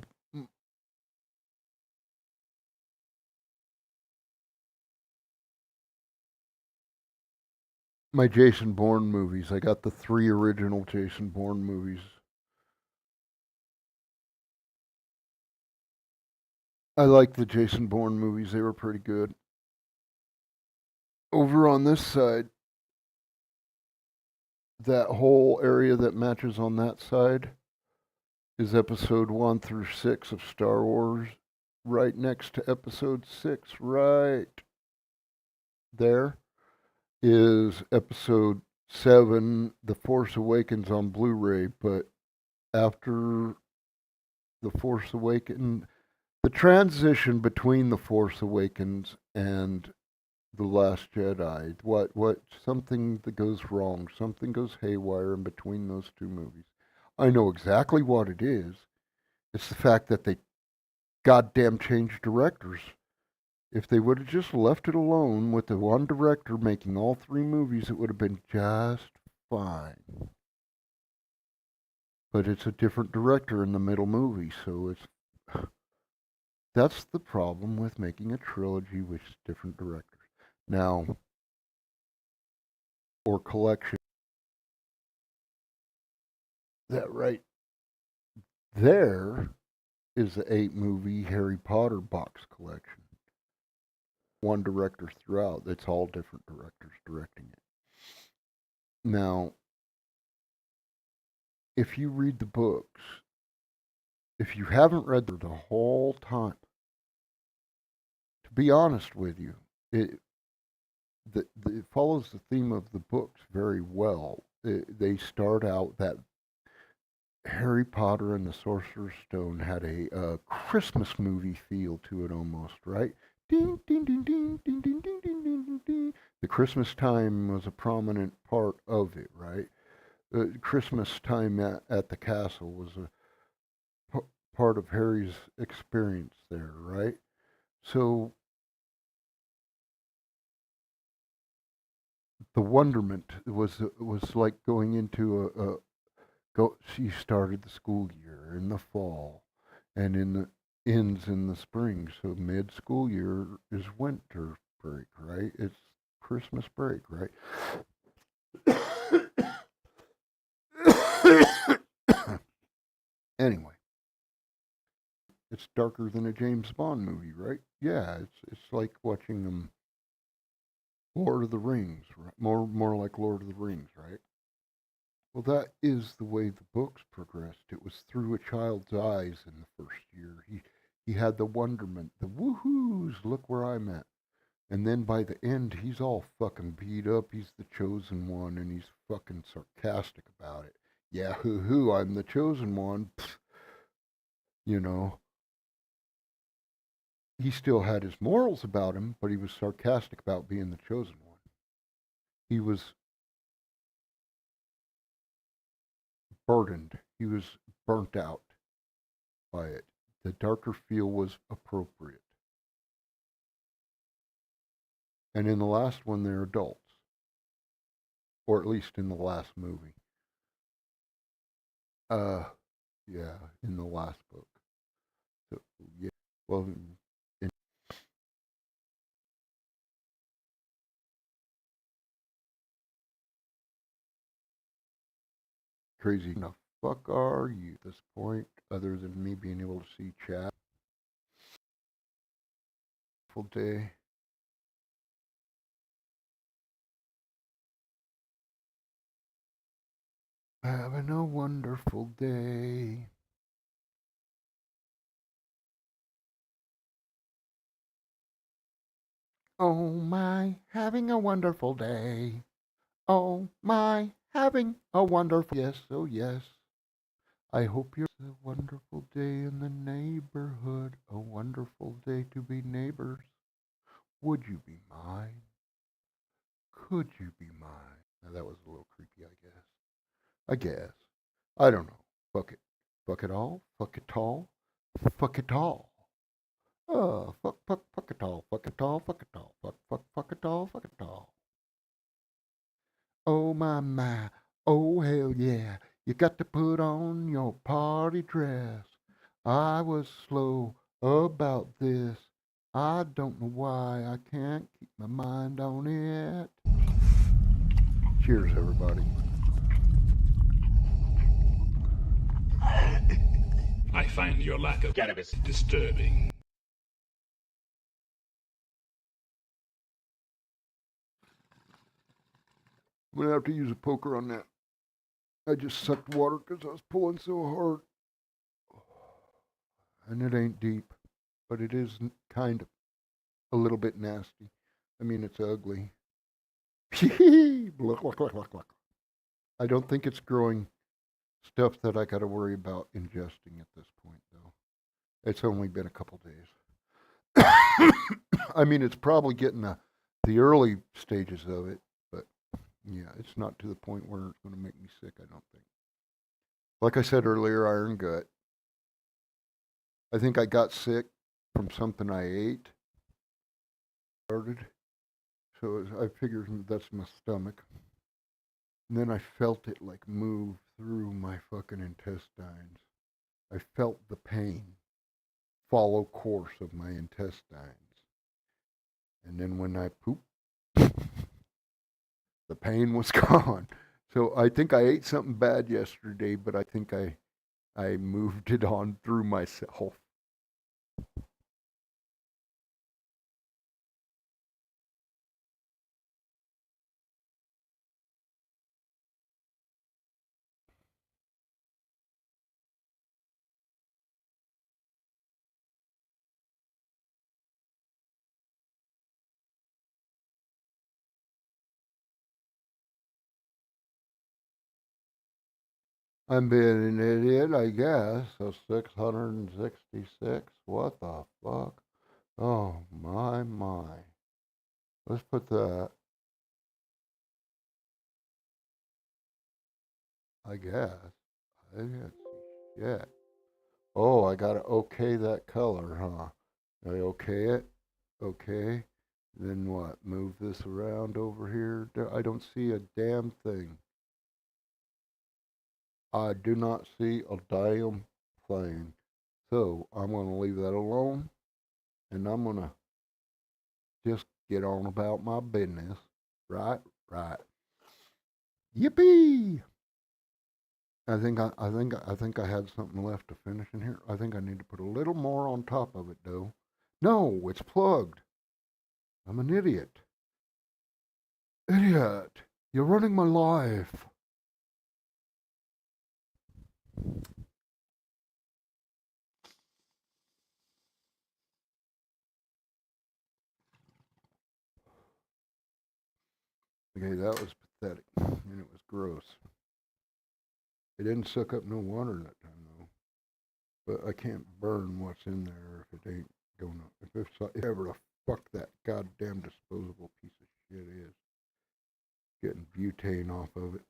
my Jason Bourne movies. I got the three original Jason Bourne movies. I like the Jason Bourne movies. They were pretty good. Over on this side, that whole area that matches on that side is episode 1 through 6 of Star Wars. Right next to episode 6, right there, is episode 7, The Force Awakens on Blu ray. But after The Force Awakens, the transition between The Force Awakens and The Last Jedi, something that goes wrong, something goes haywire in between those two movies. I know exactly what it is. It's the fact that they goddamn changed directors. If they would have just left it alone with the one director making all three movies, it would have been just fine. But it's a different director in the middle movie, so it's that's the problem with making a trilogy with different directors. Now, or collection. That right there is the 8 movie Harry Potter box collection. One director throughout. It's all different directors directing it. Now, if you read the books, if you haven't read the whole time, to be honest with you, it follows the theme of the books very well. They start out that Harry Potter and the Sorcerer's Stone had a Christmas movie feel to it almost, right? Ding, ding, ding, ding, ding, ding, ding, ding, ding, ding, ding. The Christmas time was a prominent part of it, right? Christmas time at the castle was a part of Harry's experience there, right? So the wonderment was like going into a go. She started the school year in the fall, and in the ends in the spring. So mid school year is winter break, right? It's Christmas break, right? Anyway, it's darker than a James Bond movie, right? Yeah, it's like watching Lord of the Rings, right? More like Lord of the Rings, right? Well, that is the way the books progressed. It was through a child's eyes in the first year. He had the wonderment, the woohoos, look where I'm at. And then by the end, he's all fucking beat up. He's the chosen one, and he's fucking sarcastic about it. Yeah, hoo hoo, I'm the chosen one. Pfft, you know, he still had his morals about him, but he was sarcastic about being the chosen one. He was burdened. He was burnt out by it. The darker feel was appropriate. And in the last one, they're adults, or at least in the last movie. Uh, yeah, in the last book. So yeah, well, in crazy. The fuck are you at this point, other than me being able to see chat? Full day. Having a wonderful day. Oh my, having a wonderful day. Oh my, having a wonderful yes, oh yes. I hope you're a wonderful day in the neighborhood, a wonderful day to be neighbors. Would you be mine? Could you be mine? Now that was a little creepy, I guess. I guess. I don't know. Fuck it. Fuck it all. Fuck it all. Fuck it all. Fuck it all. Fuck it all. Fuck it all. Fuck it all. Fuck it all. Oh my. Oh hell yeah. You got to put on your party dress. I was slow about this. I don't know why I can't keep my mind on it. Cheers, everybody. I find your lack of cannabis disturbing. I'm gonna have to use a poker on that. I just sucked water because I was pulling so hard. And it ain't deep, but it is kind of a little bit nasty. I mean, it's ugly. Look, look, look, look, look. I don't think it's growing stuff that I got to worry about ingesting at this point, though. It's only been a couple days. I mean, it's probably getting the early stages of it, but yeah, it's not to the point where it's going to make me sick, I don't think. Like I said earlier, iron gut. I think I got sick from something I ate. Started. So I figured that's my stomach. And then I felt it like move through my fucking intestines. I felt the pain follow course of my intestines. And then when I pooped, the pain was gone. So I think I ate something bad yesterday, but I think I moved it on through myself. I'm being an idiot, I guess. So 666. What the fuck? Oh my. Let's put that I guess. I can't see shit. Oh, I gotta okay that color, huh? I okay it. Okay. Then what? Move this around over here. I don't see a damn thing. I do not see a damn thing. So I'm gonna leave that alone, and I'm gonna just get on about my business. Right? Right. Yippee! I think I had something left to finish in here. I think I need to put a little more on top of it, though. No, it's plugged. I'm an idiot. Idiot! You're running my life. Okay, that was pathetic, and it was gross. It didn't suck up no water that time, though. But I can't burn what's in there if it ain't going up. If it's ever the fuck that goddamn disposable piece of shit is. Getting butane off of it.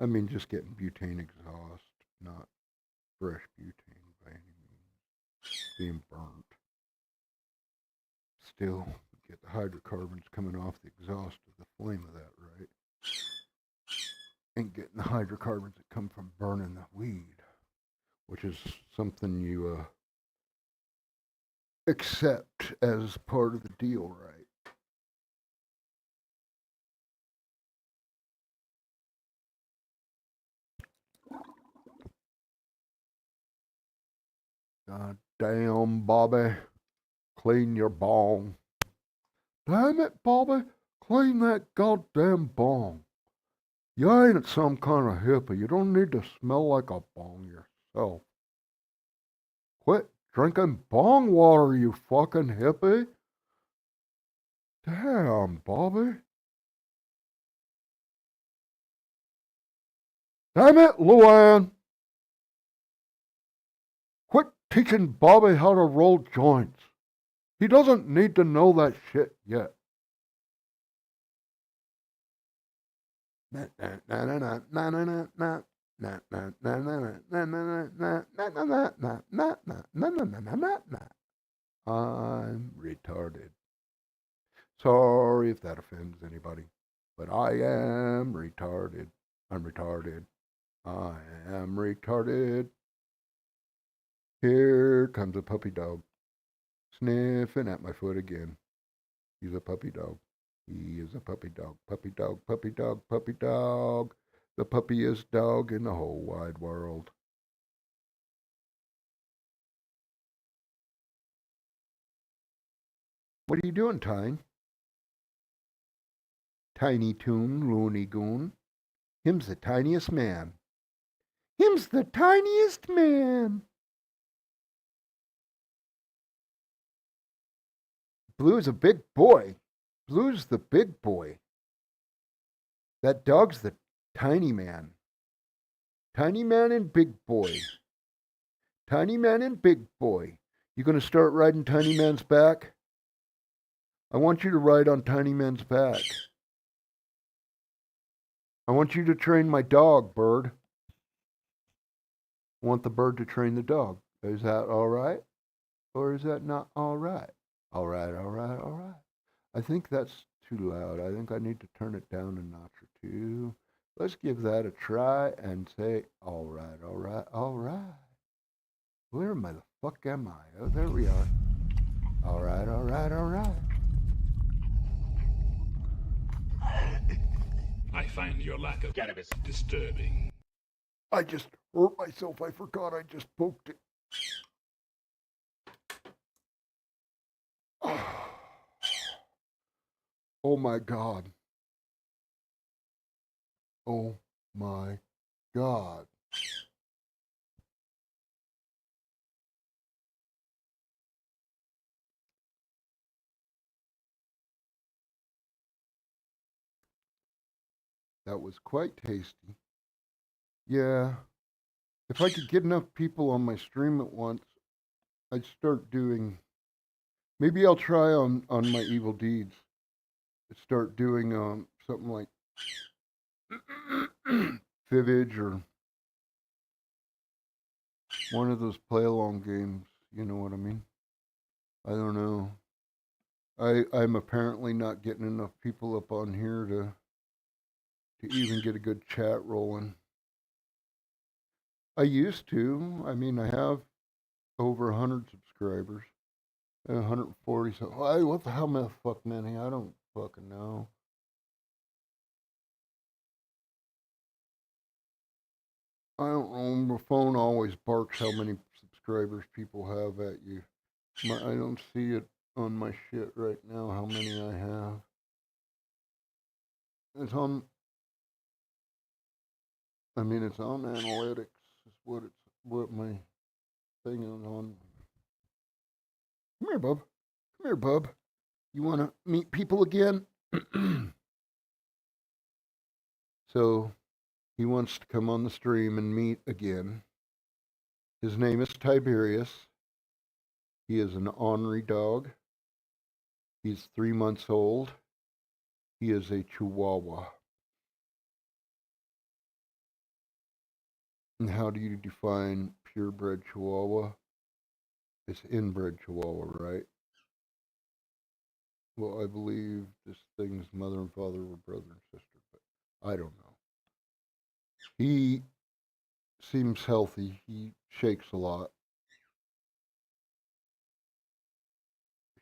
I mean, just getting butane exhaust, not fresh butane by any means. Being burnt. Still, get the hydrocarbons coming off the exhaust of the flame of that, right? And getting the hydrocarbons that come from burning the weed, which is something you accept as part of the deal, right? God damn, Bobby, clean your bong. Damn it, Bobby, clean that goddamn bong. You ain't some kind of hippie. You don't need to smell like a bong yourself. Quit drinking bong water, you fucking hippie. Damn, Bobby. Damn it, Luann. Quit teaching Bobby how to roll joints. He doesn't need to know that shit yet. I'm retarded. Sorry if that offends anybody, but I am retarded. I'm retarded. I am retarded. Here comes a puppy dog, sniffing at my foot again. He's a puppy dog. He is a puppy dog. Puppy dog, puppy dog, puppy dog. The puppiest dog in the whole wide world. What are you doing, Tyne? Tiny Toon, Looney Goon. Him's the tiniest man. Him's the tiniest man. Blue's a big boy. Blue's the big boy. That dog's the tiny man. Tiny man and big boy. Tiny man and big boy. You gonna start riding Tiny Man's back? I want you to ride on Tiny Man's back. I want you to train my dog, Bird. I want the bird to train the dog. Is that all right? Or is that not all right? All right, all right, all right. I think that's too loud. I think I need to turn it down a notch or two. Let's give that a try and say, all right, all right, all right. Where am I? The fuck am I? Oh, there we are. All right, all right, all right. I find your lack of cannabis disturbing. I just hurt myself. I forgot I just poked it. Oh my God. Oh my God. That was quite tasty. Yeah. If I could get enough people on my stream at once, I'd start doing. Maybe I'll try on my evil deeds. Start doing something like Fibbage or one of those play along games. You know what I mean? I don't know. I'm apparently not getting enough people up on here to even get a good chat rolling. I used to. I mean, I have over 100 subscribers. 140. So, hey, what the hell, man? Fuck many? I don't fucking know. I don't know. My phone always barks how many subscribers people have at you. I don't see it on my shit right now. How many I have? It's on. I mean, it's on analytics. Is what my thing is on. Come here, bub. Come here, bub. You want to meet people again? So he wants to come on the stream and meet again. His name is Tiberius. He is an ornery dog. He's 3 months old. He is a Chihuahua. And how do you define purebred Chihuahua? It's inbred Chihuahua, right? Well, I believe this thing's mother and father were brother and sister, but I don't know. He seems healthy. He shakes a lot.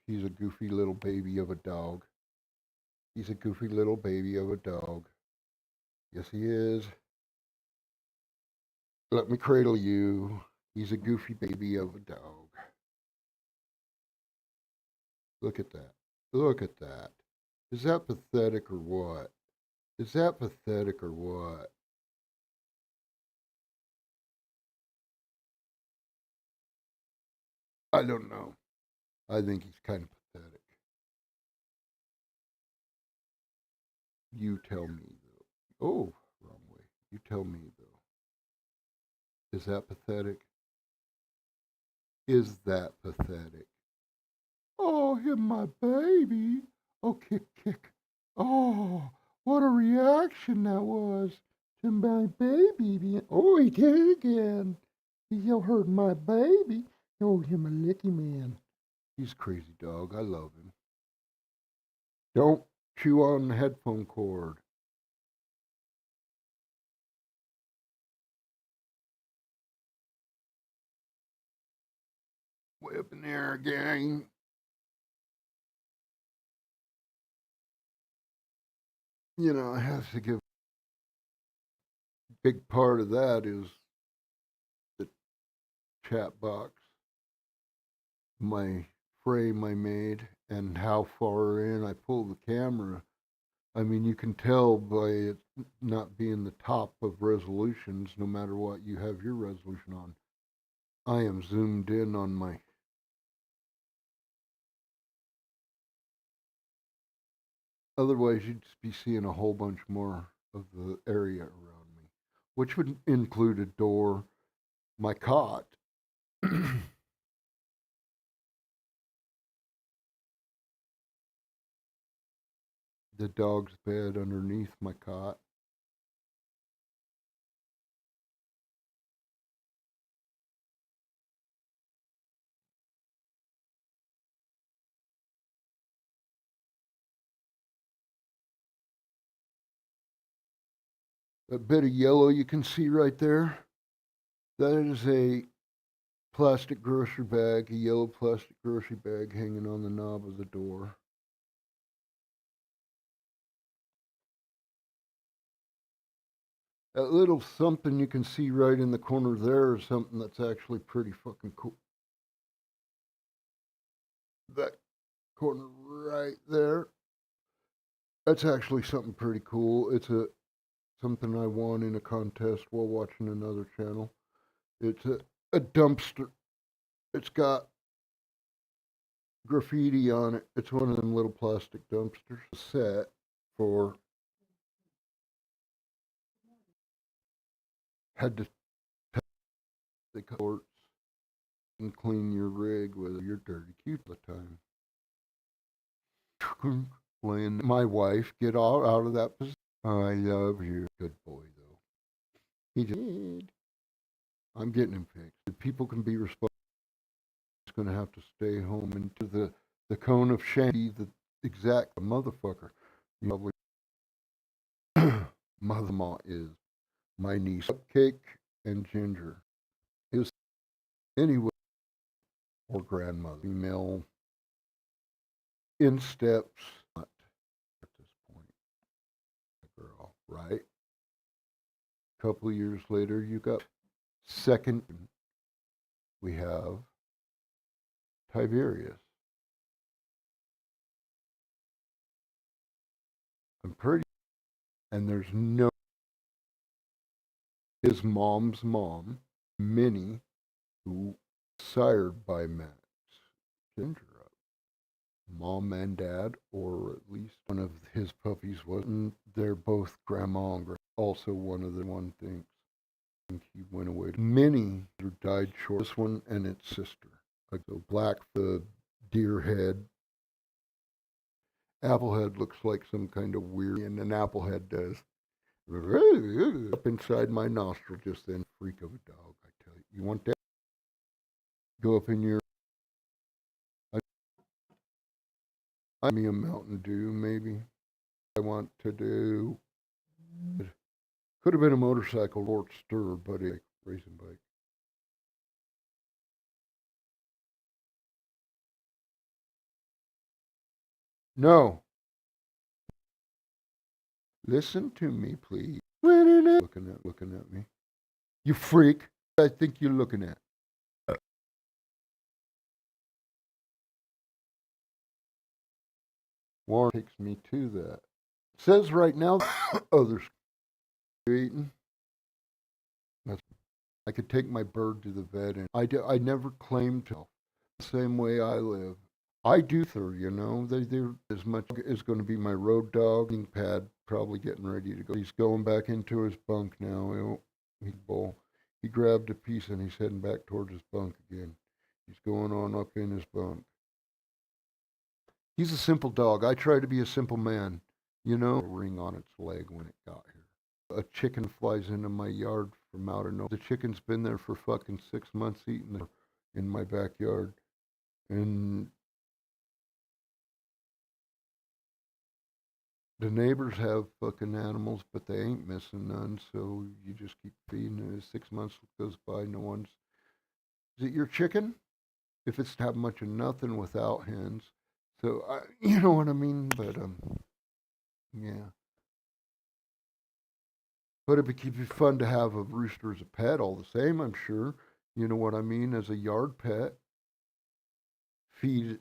He's a goofy little baby of a dog. He's a goofy little baby of a dog. Yes, he is. Let me cradle you. He's a goofy baby of a dog. Look at that. Look at that. Is that pathetic or what? Is that pathetic or what? I don't know. I think he's kind of pathetic. You tell me, though. Oh, wrong way. You tell me, though. Is that pathetic? Is that pathetic? Oh, him, my baby. Oh, kick, kick. Oh, what a reaction that was to my baby. Oh, he did it again. He hurt my baby. Oh, him a licky man. He's crazy dog. I love him. Don't chew on the headphone cord. Way up in there, gang. You know, I have to give a big part of that is the chat box, my frame I made, and how far in I pull the camera. I mean, you can tell by it not being the top of resolutions, no matter what you have your resolution on. I am zoomed in on my. Otherwise, you'd just be seeing a whole bunch more of the area around me, which would include a door, my cot. The dog's bed underneath my cot. That bit of yellow you can see right there, that is a plastic grocery bag, a yellow plastic grocery bag hanging on the knob of the door. That little something you can see right in the corner there is something that's actually pretty fucking cool. That corner right there, that's actually something pretty cool. It's something I won in a contest while watching another channel. It's a dumpster. It's got graffiti on it. It's one of them little plastic dumpsters set for had to the courts and clean your rig with your dirty cute all the time. Playing my wife, get all out of that position. I love you. Good boy though. He just said, I'm getting him fixed. If people can be responsible, he's going to have to stay home into the cone of shame. The exact motherfucker. You probably mother-in-law is my niece, Cupcake and Ginger. Is anyway, or grandmother, female in steps. Not at this point, girl, right? A couple of years later, you got second. We have Tiberius. I'm pretty, and there's no his mom's mom, Minnie, who sired by Max Ginger up. Mom and dad, or at least one of his puppies wasn't. They're both grandma and grandpa. Also, one of the one things. I think he went away. Minnie died short. This one and its sister. Like the black, the deer head. Applehead looks like some kind of weird, and an applehead does. Up inside my nostril just then. Freak of a dog, I tell you. You want that? Go up in your. I me a Mountain Dew, maybe. I want to do. It could have been a motorcycle Lord Stir, but a racing bike. No. Listen to me, please. Looking at me. You freak. I think you're looking at. Warren takes me to that. It says right now, others eating. I could take my bird to the vet, and I never claimed to. The same way I live. I do, you know. They're as much as going to be my road dog. Pad probably getting ready to go. He's going back into his bunk now. He grabbed a piece and he's heading back towards his bunk again. He's going on up in his bunk. He's a simple dog. I try to be a simple man. You know, a ring on its leg when it got here. A chicken flies into my yard from out of nowhere. The chicken's been there for fucking 6 months eating in my backyard. And the neighbors have fucking animals, but they ain't missing none. So you just keep feeding it. 6 months goes by, no one's. Is it your chicken? If it's to have much of nothing without hens. So you know what I mean. But yeah. But it'd be fun to have a rooster as a pet, all the same. I'm sure. You know what I mean? As a yard pet, feed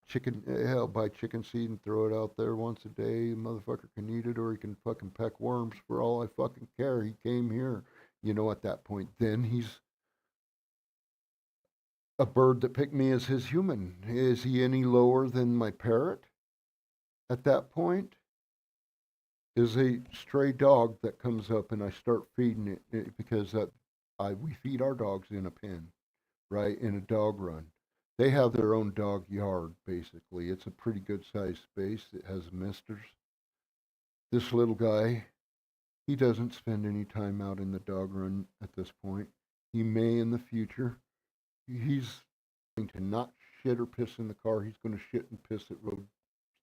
chicken. Hell, buy chicken seed and throw it out there once a day. Motherfucker can eat it, or he can fucking peck worms. For all I fucking care, he came here. You know, at that point, then he's a bird that picked me as his human. Is he any lower than my parrot? At that point, is a stray dog that comes up and I start feeding it because we feed our dogs in a pen, right, in a dog run. They have their own dog yard, basically. It's a pretty good sized space. It has misters. This little guy, he doesn't spend any time out in the dog run at this point. He may in the future. He's going to not shit or piss in the car. He's going to shit and piss at road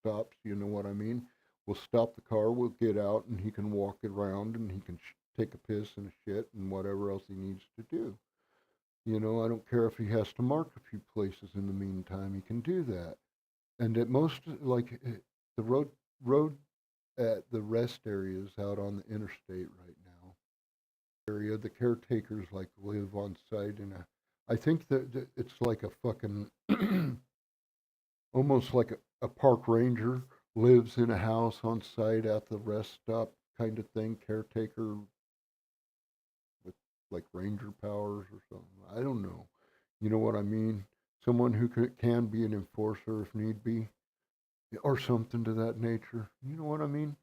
stops. You know what I mean? We'll stop the car. We'll get out, and he can walk around, and he can take a piss and a shit and whatever else he needs to do. You know, I don't care if he has to mark a few places in the meantime. He can do that. And at most, like the road at the rest areas out on the interstate right now, area the caretakers like live on site, and I think that it's like a fucking almost like a park ranger lives in a house on site at the rest stop kind of thing. Caretaker with like ranger powers or something. I don't know. You know what I mean? Someone who can be an enforcer if need be, or something to that nature. You know what I mean?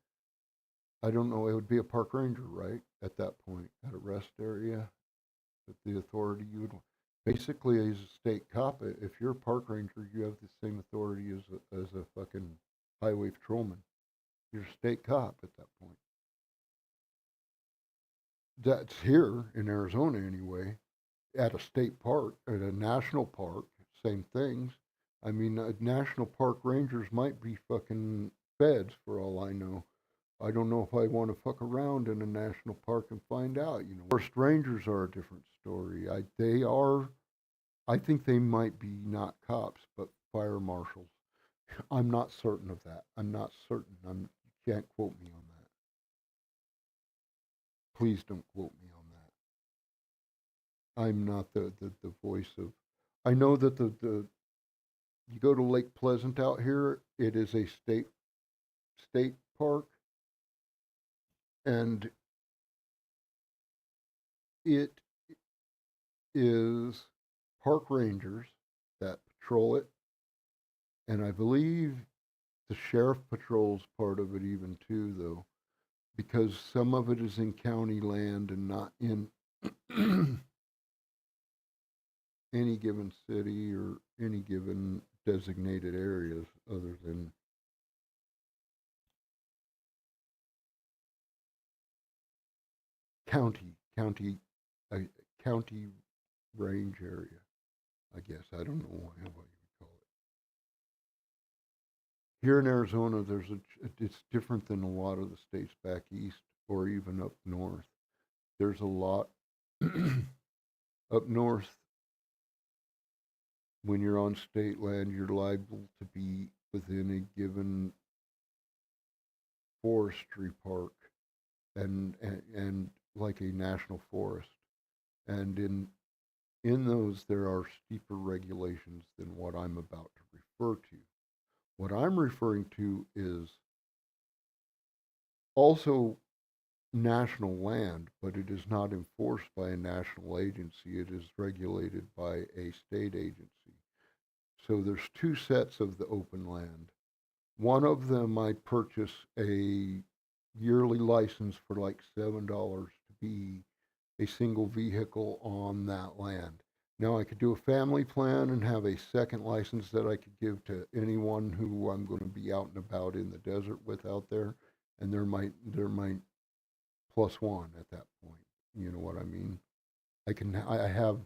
I don't know. It would be a park ranger, right? At that point, at a rest area, at the authority you would. Basically, as a state cop, if you're a park ranger, you have the same authority as a fucking highway patrolman. You're a state cop at that point. That's here in Arizona anyway, at a state park, at a national park, same things. I mean, national park rangers might be fucking feds for all I know. I don't know if I want to fuck around in a national park and find out. Forest rangers are a different story. They are. I think they might be not cops, but fire marshals. I'm not certain of that. I'm not certain. You can't quote me on that. Please don't quote me on that. I'm not the voice of. I know that the you go to Lake Pleasant out here. It is a state park, and it is park rangers that patrol it, and I believe the sheriff patrols part of it even too, though, because some of it is in county land and not in any given city or any given designated areas other than county, a county range area. I guess I don't know what you would call it. Here in Arizona, it's different than a lot of the states back east or even up north. There's a lot up north. When you're on state land, you're liable to be within a given forestry park and like a national forest. And in those, there are steeper regulations than what I'm about to refer to. What I'm referring to is also national land, but it is not enforced by a national agency. It is regulated by a state agency. So there's two sets of the open land. One of them I purchase a yearly license for like $7 to be a single vehicle on that land. Now I could do a family plan and have a second license that I could give to anyone who I'm going to be out and about in the desert with out there, and there might plus one at that point. You know what I mean? I have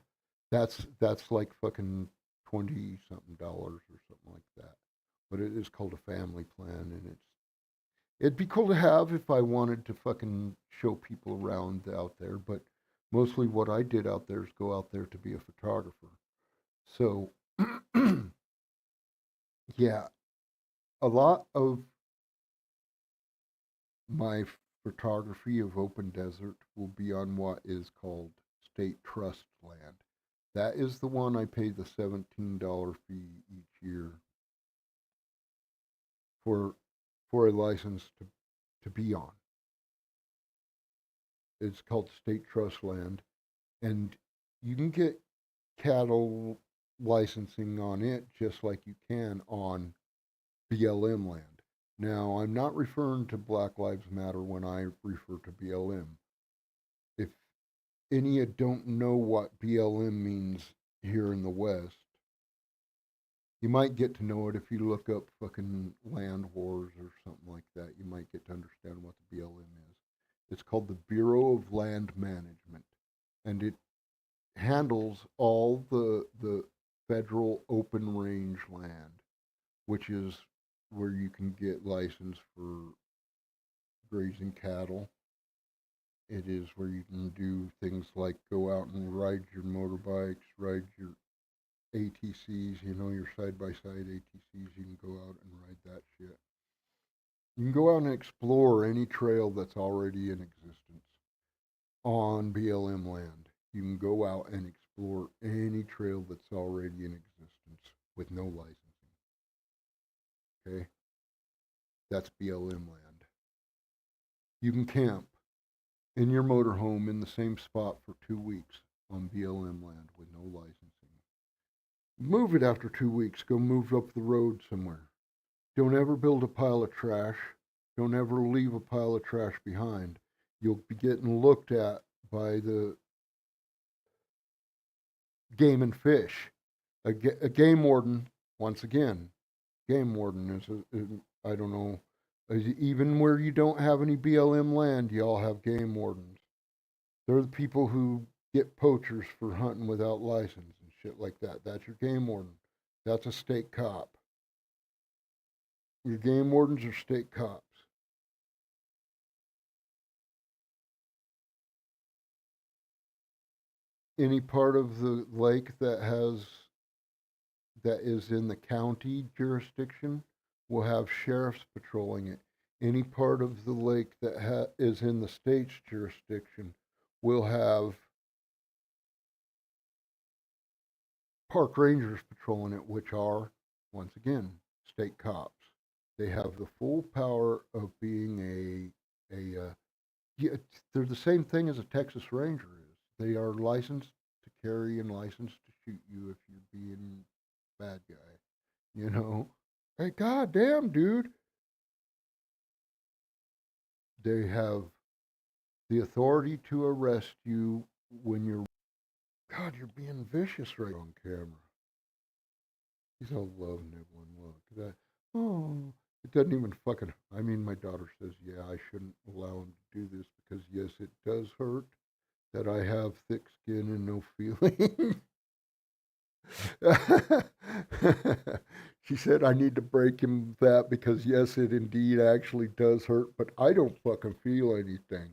that's like fucking 20 something dollars or something like that. But it is called a family plan, and it'd be cool to have if I wanted to fucking show people around out there. But mostly what I did out there is go out there to be a photographer. So yeah, a lot of my photography of open desert will be on what is called state trust land. That is the one I pay the $17 fee each year for a license to be on. It's called state trust land, and you can get cattle licensing on it just like you can on BLM land. Now, I'm not referring to Black Lives Matter when I refer to BLM. If any of you don't know what BLM means here in the West, you might get to know it if you look up fucking land wars or something like that. You might get to understand what the BLM is. It's called the Bureau of Land Management, and it handles all the federal open range land, which is where you can get license for grazing cattle. It is where you can do things like go out and ride your motorbikes, ride your ATCs, your side by side ATCs. You can go out and ride that shit. You can go out and explore any trail that's already in existence on BLM land. You can go out and explore any trail that's already in existence with no licensing. Okay? That's BLM land. You can camp in your motorhome in the same spot for 2 weeks on BLM land with no licensing. Move it after 2 weeks. Go move up the road somewhere. Don't ever build a pile of trash. Don't ever leave a pile of trash behind. You'll be getting looked at by the game and fish. A game warden, once again, game warden I don't know, even where you don't have any BLM land, y'all have game wardens. They're the people who get poachers for hunting without license and shit like that. That's your game warden. That's a state cop. Your game wardens are state cops. Any part of the lake that is in the county jurisdiction will have sheriffs patrolling it. Any part of the lake that is in the state's jurisdiction will have park rangers patrolling it, which are, once again, state cops. They have the full power of being yeah, they're the same thing as a Texas Ranger is. They are licensed to carry and licensed to shoot you if you're being a bad guy. You know, hey, goddamn, dude, they have the authority to arrest you when you're. God, you're being vicious right on camera. He's all love nibbling. Look at that. Oh, it doesn't even fucking. I mean, my daughter says, yeah, I shouldn't allow him to do this because, yes, it does hurt that I have thick skin and no feeling. She said, I need to break him that because, yes, it indeed actually does hurt, but I don't fucking feel anything.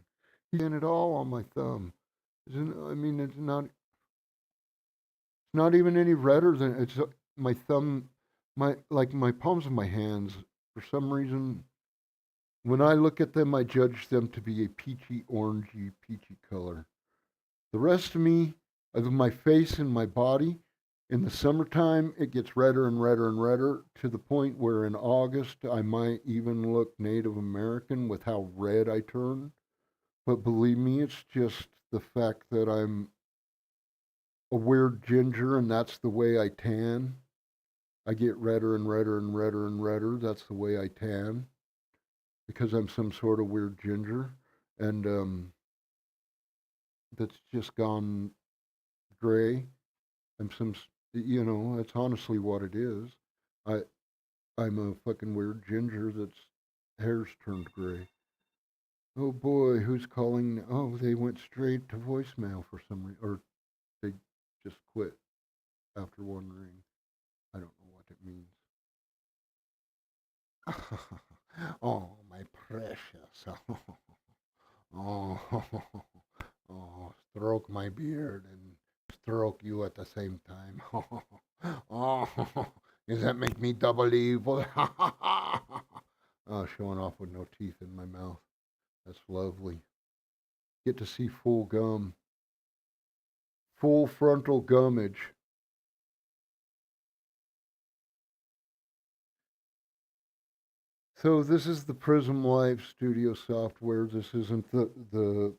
He's in it all on my thumb. I mean, it's not even any redder than it's my thumb, my palms of my hands. For some reason, when I look at them, I judge them to be a peachy, orangey, peachy color. The rest of me, of my face and my body, in the summertime, it gets redder and redder and redder to the point where in August I might even look Native American with how red I turn. But believe me, it's just the fact that I'm a weird ginger and that's the way I tan. I get redder and redder and redder and redder. That's the way I tan because I'm some sort of weird ginger. And that's just gone gray. I'm some, that's honestly what it is. I, I'm a fucking weird ginger that's hair's turned gray. Oh boy, who's calling? Oh, they went straight to voicemail for some reason, or they just quit after one ring. I don't know what it means. Oh, my precious. Oh, oh, stroke my beard and stroke you at the same time. Oh, does that make me double evil? Oh, showing off with no teeth in my mouth. That's lovely. Get to see full gum, full frontal gummage. So this is the Prism Live Studio software. This isn't the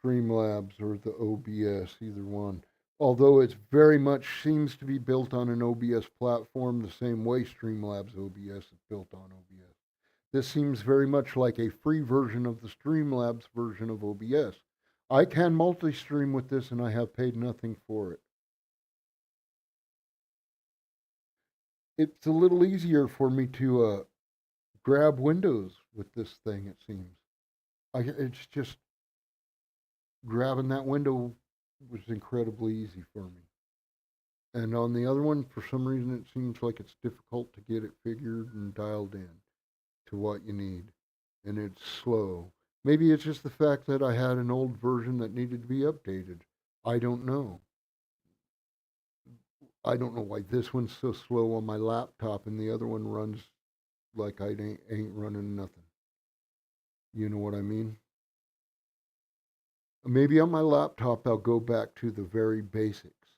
Streamlabs or the OBS, either one. Although it very much seems to be built on an OBS platform the same way Streamlabs OBS is built on OBS. This seems very much like a free version of the Streamlabs version of OBS. I can multi-stream with this and I have paid nothing for it. It's a little easier for me to grab windows with this thing, it seems. It's just grabbing that window was incredibly easy for me. And on the other one, for some reason, it seems like it's difficult to get it figured and dialed in to what you need. And it's slow. Maybe it's just the fact that I had an old version that needed to be updated. I don't know. I don't know why this one's so slow on my laptop and the other one runs like I ain't running nothing. You know what I mean? Maybe on my laptop, I'll go back to the very basics.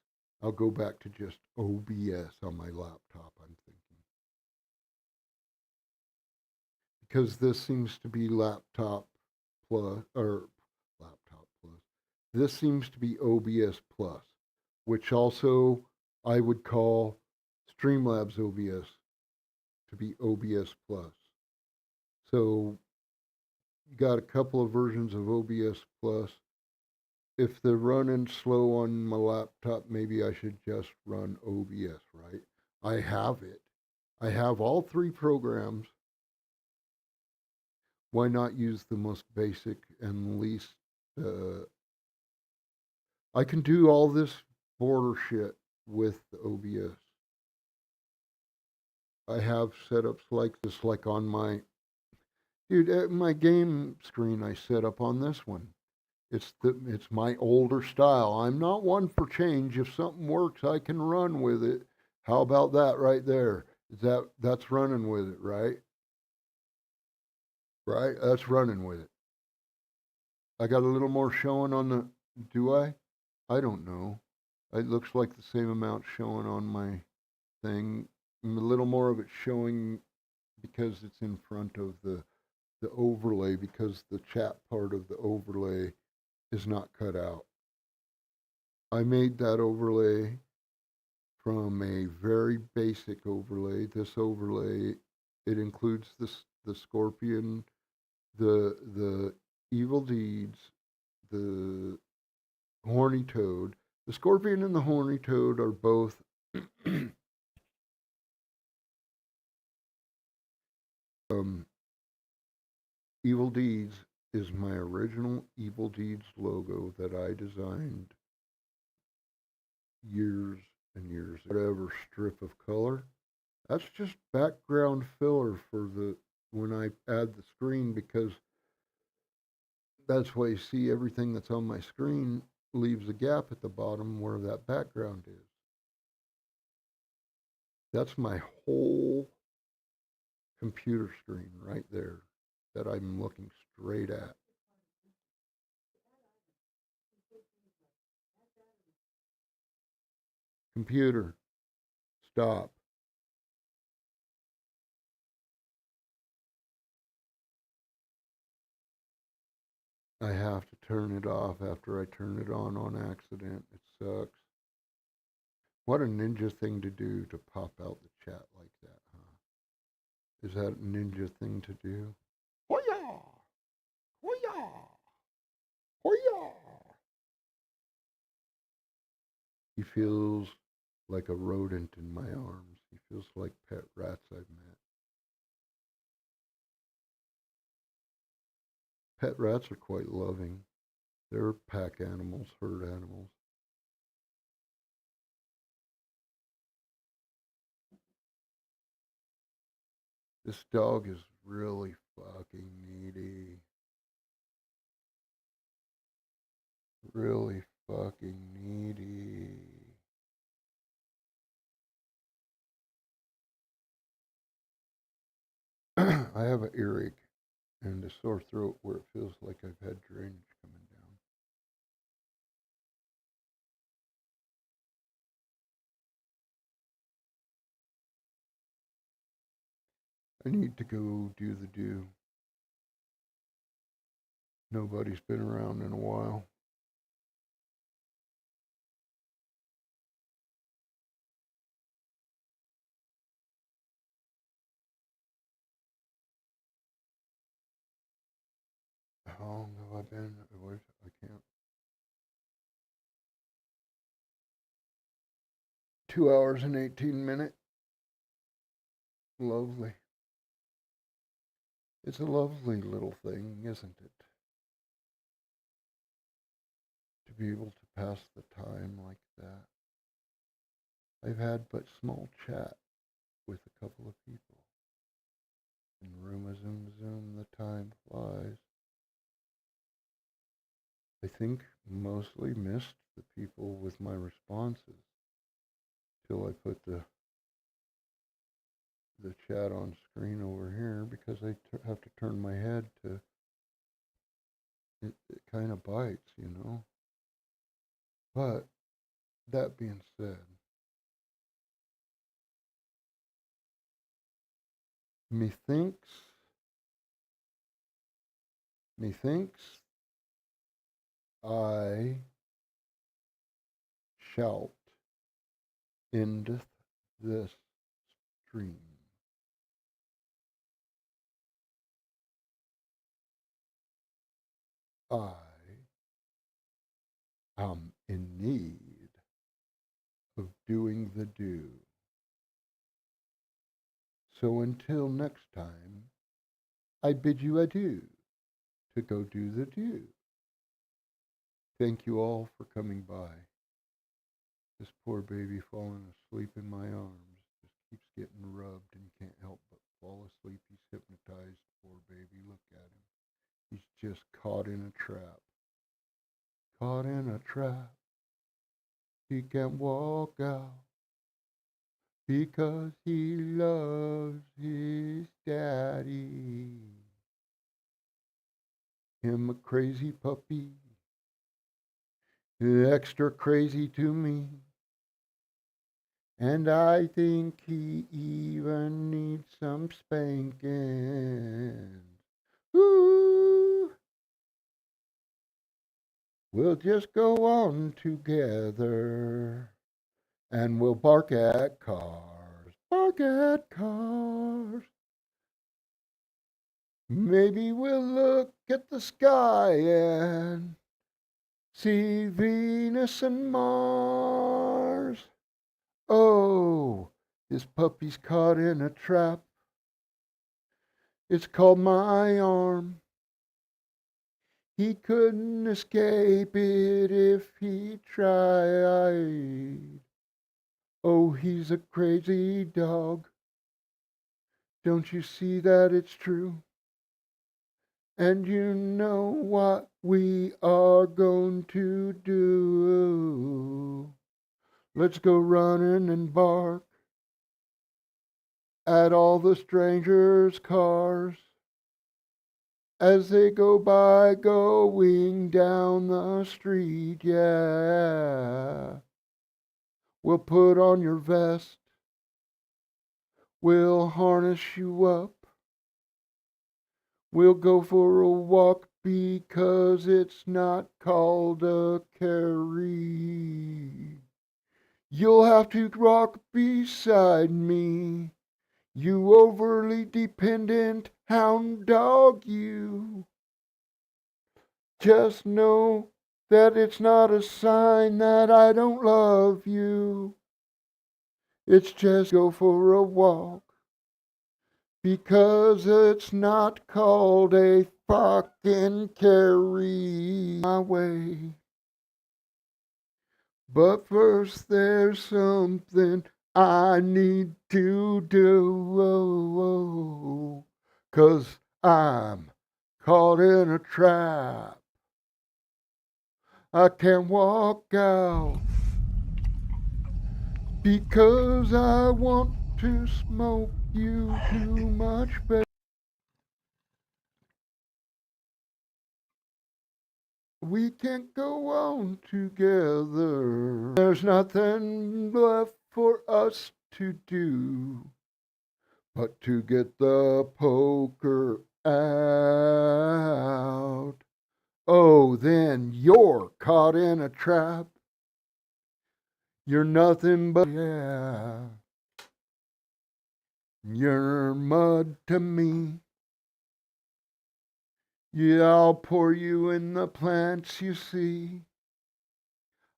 I'll go back to just OBS on my laptop, I'm thinking. Because this seems to be laptop plus, or laptop plus. This seems to be OBS plus, which also I would call Streamlabs OBS to be OBS plus. So you got a couple of versions of OBS plus. If they're running slow on my laptop, maybe I should just run OBS, right? I have it. I have all three programs. Why not use the most basic and least I can do all this border shit with the OBS. I have setups like this, like on my dude, my game screen. I set up on this one. It's my older style. I'm not one for change. If something works, I can run with it. How about that right there? That's running with it, right? Right? That's running with it. I got a little more showing on the. Do I? I don't know. It looks like the same amount showing on my thing. A little more of it showing because it's in front of the overlay because the chat part of the overlay is not cut out. I made that overlay from a very basic overlay. This overlay, it includes the scorpion, the evil deeds, the horny toad. The scorpion and the horny toad are both um, evil deeds is my original evil deeds logo that I designed years and years. Whatever strip of color. That's just background filler for the when I add the screen because that's why you see everything that's on my screen leaves a gap at the bottom where that background is. That's my whole computer screen right there that I'm looking straight at. Computer, stop. I have to turn it off after I turn it on accident. It sucks. What a ninja thing to do to pop out the chat like that, huh? Is that a ninja thing to do? Hoya! Hoya! Hoya! He feels like a rodent in my arms. He feels like pet rats I've met. Pet rats are quite loving. They're pack animals, herd animals. This dog is really fucking needy. Really fucking needy. I have an earache and a sore throat where it feels like I've had drainage coming down. I need to go do the do. Nobody's been around in a while. How long have I been? I can't. 2 hours and 18 minutes. Lovely. It's a lovely little thing, isn't it? To be able to pass the time like that. I've had but small chat with a couple of people. And room a zoom zoom, the time flies. I think mostly missed the people with my responses till I put the chat on screen over here because I have to turn my head to it kind of bites, you know. But that being said, methinks methinks I shalt endeth this stream. I am in need of doing the do. So until next time, I bid you adieu to go do the do. Thank you all for coming by. This poor baby falling asleep in my arms just keeps getting rubbed and can't help but fall asleep. He's hypnotized. Poor baby, look at him. He's just caught in a trap. Caught in a trap. He can't walk out because he loves his daddy. Him a crazy puppy, extra crazy to me. And I think he even needs some spanking. Ooh, we'll just go on together and we'll bark at cars. Bark at cars. Maybe we'll look at the sky and see Venus and Mars. Oh, this puppy's caught in a trap. It's called my arm. He couldn't escape it if he tried. Oh, he's a crazy dog. Don't you see that it's true? And you know what we are going to do. Let's go running and bark at all the strangers' cars as they go by going down the street, yeah. We'll put on your vest, we'll harness you up, we'll go for a walk because it's not called a carry. You'll have to rock beside me, you overly dependent hound dog, you. Just know that it's not a sign that I don't love you. It's just go for a walk because it's not called a fucking carry my way. But first there's something I need to do, 'cause I'm caught in a trap. I can't walk out because I want to smoke you too much, baby. We can't go on together. There's nothing left for us to do but to get the poker out. Oh, then you're caught in a trap. You're nothing but, yeah, you're mud to me. Yeah, I'll pour you in the plants you see.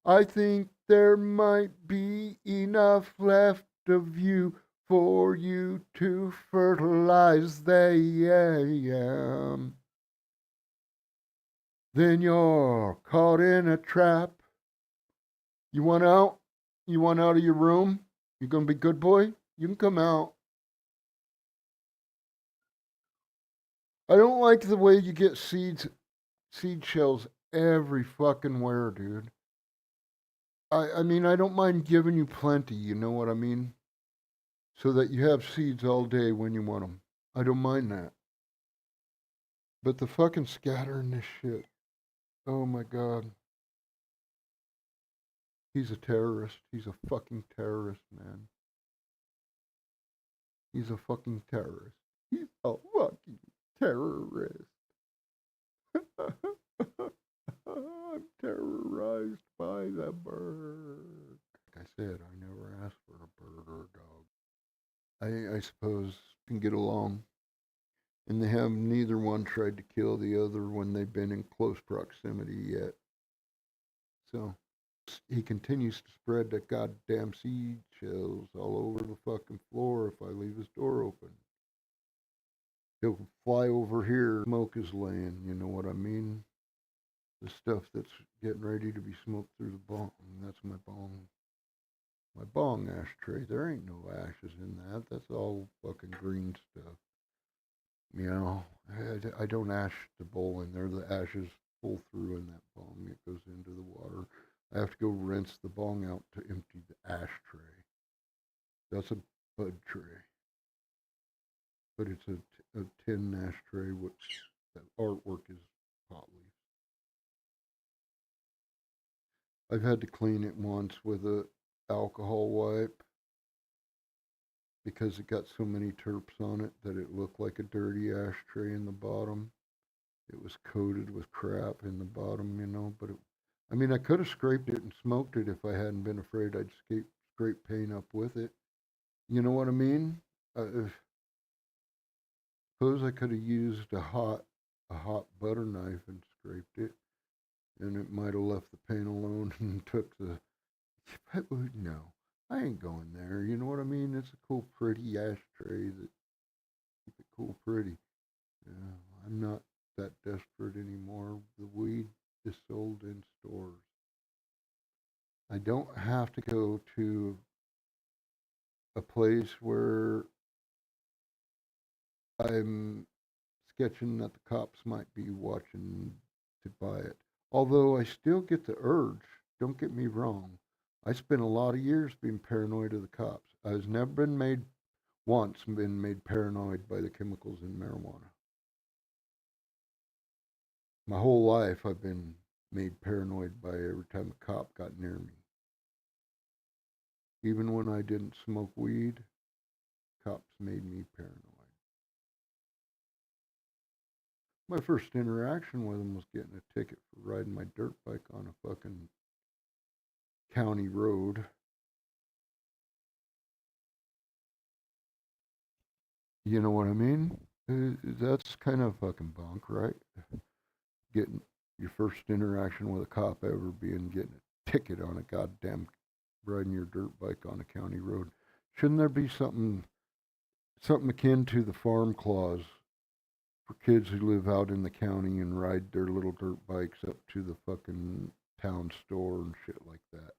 I think there might be enough left of you for you to fertilize them. Then you're caught in a trap. You want out? You want out of your room? You gonna be good boy? You can come out. I don't like the way you get seed shells every fucking where, dude. I mean, I don't mind giving you plenty, you know what I mean? So that you have seeds all day when you want them. I don't mind that. But the fucking scattering this shit. Oh my god. He's a terrorist. He's a fucking terrorist, man. He's a fucking terrorist. He's a fucking terrorist. I'm terrorized by the bird. Like I said, I never asked for a bird or a dog. I suppose can get along. And they have neither one tried to kill the other when they've been in close proximity yet. So he continues to spread the goddamn seed shells all over the fucking floor if I leave his door open. He'll fly over here, smoke is laying, you know what I mean? The stuff that's getting ready to be smoked through the bong. That's my bong. My bong ashtray. There ain't no ashes in that. That's all fucking green stuff. You know, I don't ash the bowl in there. The ashes pull through in that bong. It goes into the water. I have to go rinse the bong out to empty the ashtray. That's a bud tray, but it's a tin ashtray, which that artwork is pot leaf. I've had to clean it once with a alcohol wipe because it got so many terps on it that it looked like a dirty ashtray in the bottom. It was coated with crap in the bottom, but I mean, I could have scraped it and smoked it if I hadn't been afraid I'd scrape paint up with it. You know what I mean? Suppose I could have used a hot butter knife and scraped it, and it might have left the paint alone and took the. No, I ain't going there. You know what I mean? It's a cool, pretty ashtray that keep it cool, pretty. Yeah, I'm not that desperate anymore. The weed is sold in stores. I don't have to go to a place where I'm sketching that the cops might be watching to buy it. Although I still get the urge, don't get me wrong. I spent a lot of years being paranoid of the cops. I was never been made once been made paranoid by the chemicals in marijuana. My whole life I've been made paranoid by every time a cop got near me. Even when I didn't smoke weed, cops made me paranoid. My first interaction with them was getting a ticket for riding my dirt bike on a fucking county road. You know what I mean? That's kind of fucking bunk, right? Getting your first interaction with a cop ever being getting a ticket on a goddamn riding your dirt bike on a county road. Shouldn't there be something akin to the farm clause for kids who live out in the county and ride their little dirt bikes up to the fucking town store and shit like that?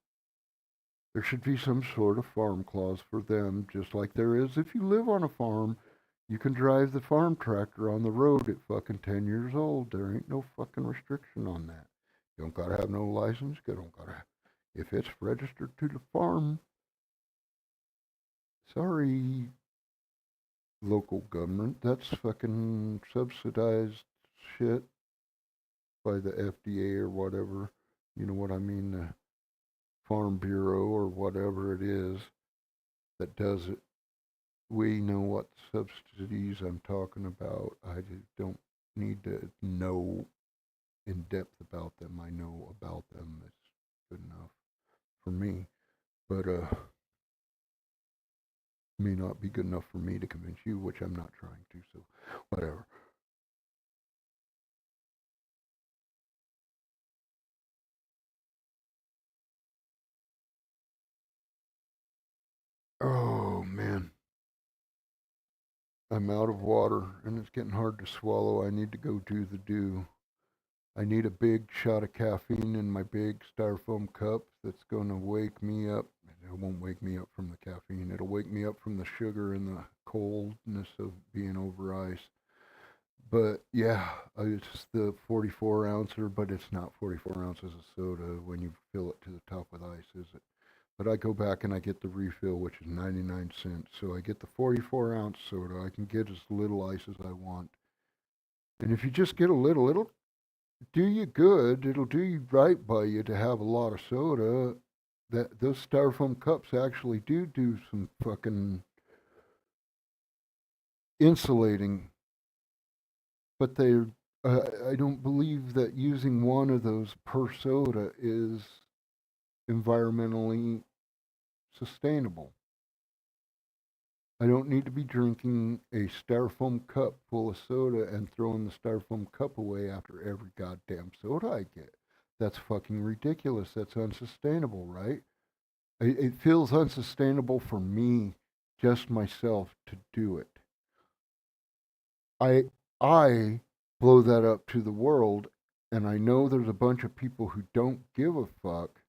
There should be some sort of farm clause for them, just like there is if you live on a farm. You can drive the farm tractor on the road at fucking 10 years old. There ain't no fucking restriction on that. You don't gotta have no license. You don't gotta. If it's registered to the farm, sorry, local government, that's fucking subsidized shit by the FDA or whatever. You know what I mean? The Farm Bureau or whatever it is that does it. We know what subsidies I'm talking about. I just don't need to know in depth about them. I know about them. It's good enough for me. But may not be good enough for me to convince you, which I'm not trying to. So whatever. Oh man, I'm out of water and it's getting hard to swallow. I need to go do the do. I need a big shot of caffeine in my big styrofoam cup that's going to wake me up. It won't wake me up from the caffeine. It'll wake me up from the sugar and the coldness of being over ice. But yeah, it's the 44 ouncer, but it's not 44 ounces of soda when you fill it to the top with ice, is it? But I go back and I get the refill, which is 99 cents. So I get the 44-ounce soda. I can get as little ice as I want. And if you just get a little, it'll do you good. It'll do you right by you to have a lot of soda. That those styrofoam cups actually do some fucking insulating, but they. I don't believe that using one of those per soda is environmentally sustainable. I don't need to be drinking a styrofoam cup full of soda and throwing the styrofoam cup away after every goddamn soda I get. That's fucking ridiculous. That's unsustainable, right? It feels unsustainable for me, just myself, to do it. I I blow that up to the world And I know there's a bunch of people who don't give a fuck.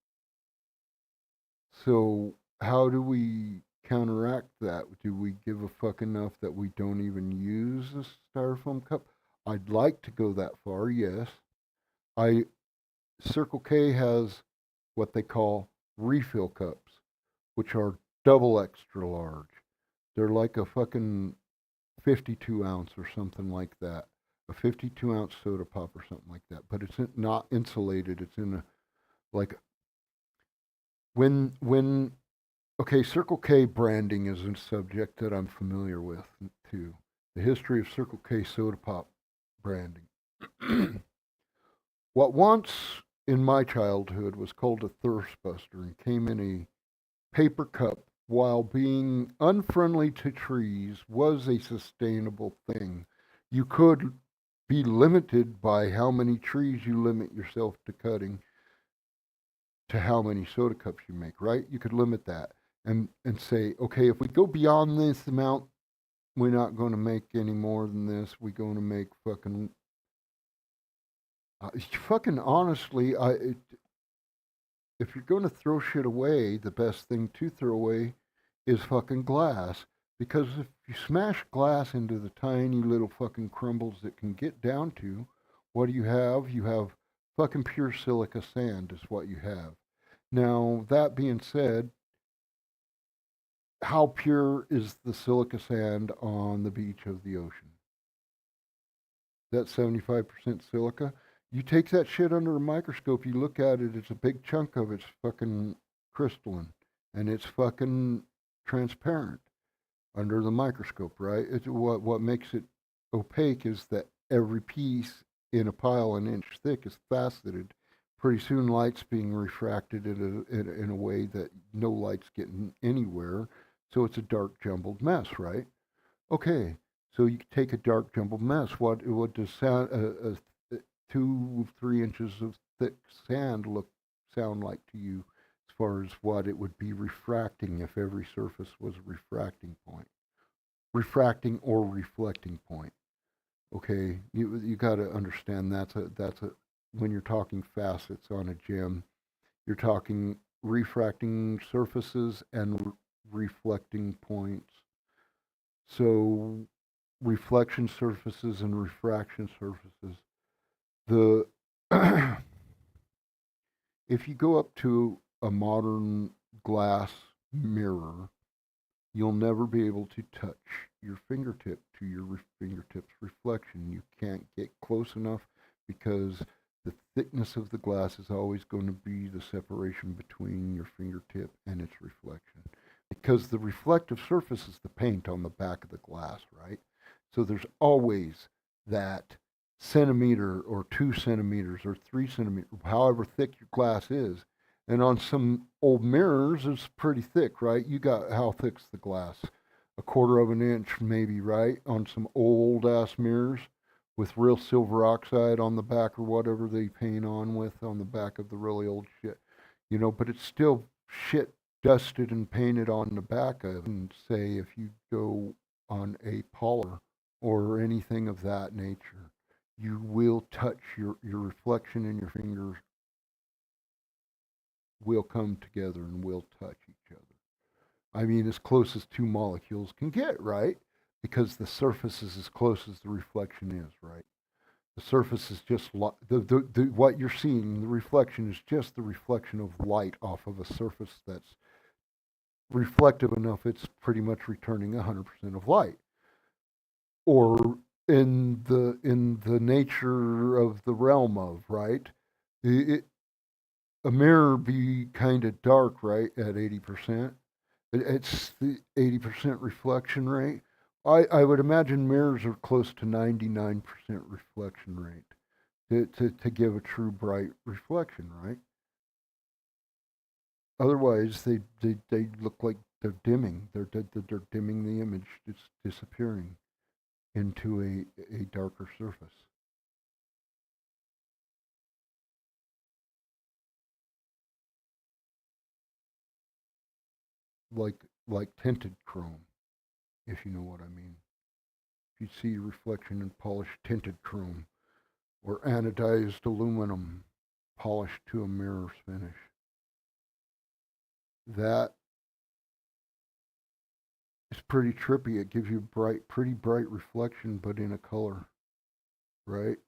So how do we counteract that? Do we give a fuck enough that we don't even use a styrofoam cup? I'd like to go that far, yes. I Circle K has what they call refill cups, which are double extra large. They're like a fucking 52 ounce or something like that. A 52-ounce soda pop or something like that. But it's not insulated. It's in a, like, when okay, Circle K branding is a subject that I'm familiar with too. The history of Circle K soda pop branding. What once in my childhood was called a thirst buster and came in a paper cup while being unfriendly to trees was a sustainable thing. You could be limited by how many trees you limit yourself to cutting to how many soda cups you make, right? You could limit that and say, okay, if we go beyond this amount, we're not going to make any more than this. We're going to make fucking fucking honestly, if you're going to throw shit away, the best thing to throw away is fucking glass. Because if you smash glass into the tiny little fucking crumbles that can get down to, what do you have? You have fucking pure silica sand, is what you have. Now, that being said, how pure is the silica sand on the beach of the ocean? That 75% silica. You take that shit under a microscope, you look at it, it's a big chunk of it's fucking crystalline and it's fucking transparent under the microscope, right? It's what makes it opaque is that every piece in a pile an inch thick is faceted. Pretty soon, light's being refracted in a way that no light's getting anywhere. So it's a dark, jumbled mess, right? Okay, so you take a dark jumbled mess. What does 2 3 inches of thick sand sound like to you, as far as what it would be refracting if every surface was a refracting point, refracting or reflecting point? Okay, you got to understand that's a when you're talking facets on a gem, you're talking refracting surfaces and reflecting points. So reflection surfaces and refraction surfaces. The if you go up to a modern glass mirror, you'll never be able to touch your fingertip to your fingertip's reflection. You can't get close enough because the thickness of the glass is always going to be the separation between your fingertip and its reflection. Because the reflective surface is the paint on the back of the glass, right? So there's always that centimeter or 2 centimeters or 3 centimeters, however thick your glass is. And on some old mirrors, it's pretty thick, right? You got how thick's the glass? A quarter of an inch, maybe, right? On some old ass mirrors with real silver oxide on the back or whatever they paint on with on the back of the really old shit. But it's still shit dusted and painted on the back of. And say if you go on a polymer or anything of that nature, you will touch your reflection in your fingers will come together and will touch each other. I mean, as close as two molecules can get, right? Because the surface is as close as the reflection is, right? The surface is just what you're seeing. The reflection is just the reflection of light off of a surface that's reflective enough. It's pretty much returning 100% of light, or in the nature of the realm of right. It, a mirror be kind of dark, right, at 80%. It's the 80% reflection rate. I would imagine mirrors are close to 99% reflection rate to give a true bright reflection, right? Otherwise, they look like they're dimming. They're dimming the image. It's disappearing into a darker surface, like tinted chrome, if you know what I mean. If you see reflection in polished tinted chrome, or anodized aluminum polished to a mirror's finish. That is pretty trippy. It gives you pretty bright reflection, but in a color, right?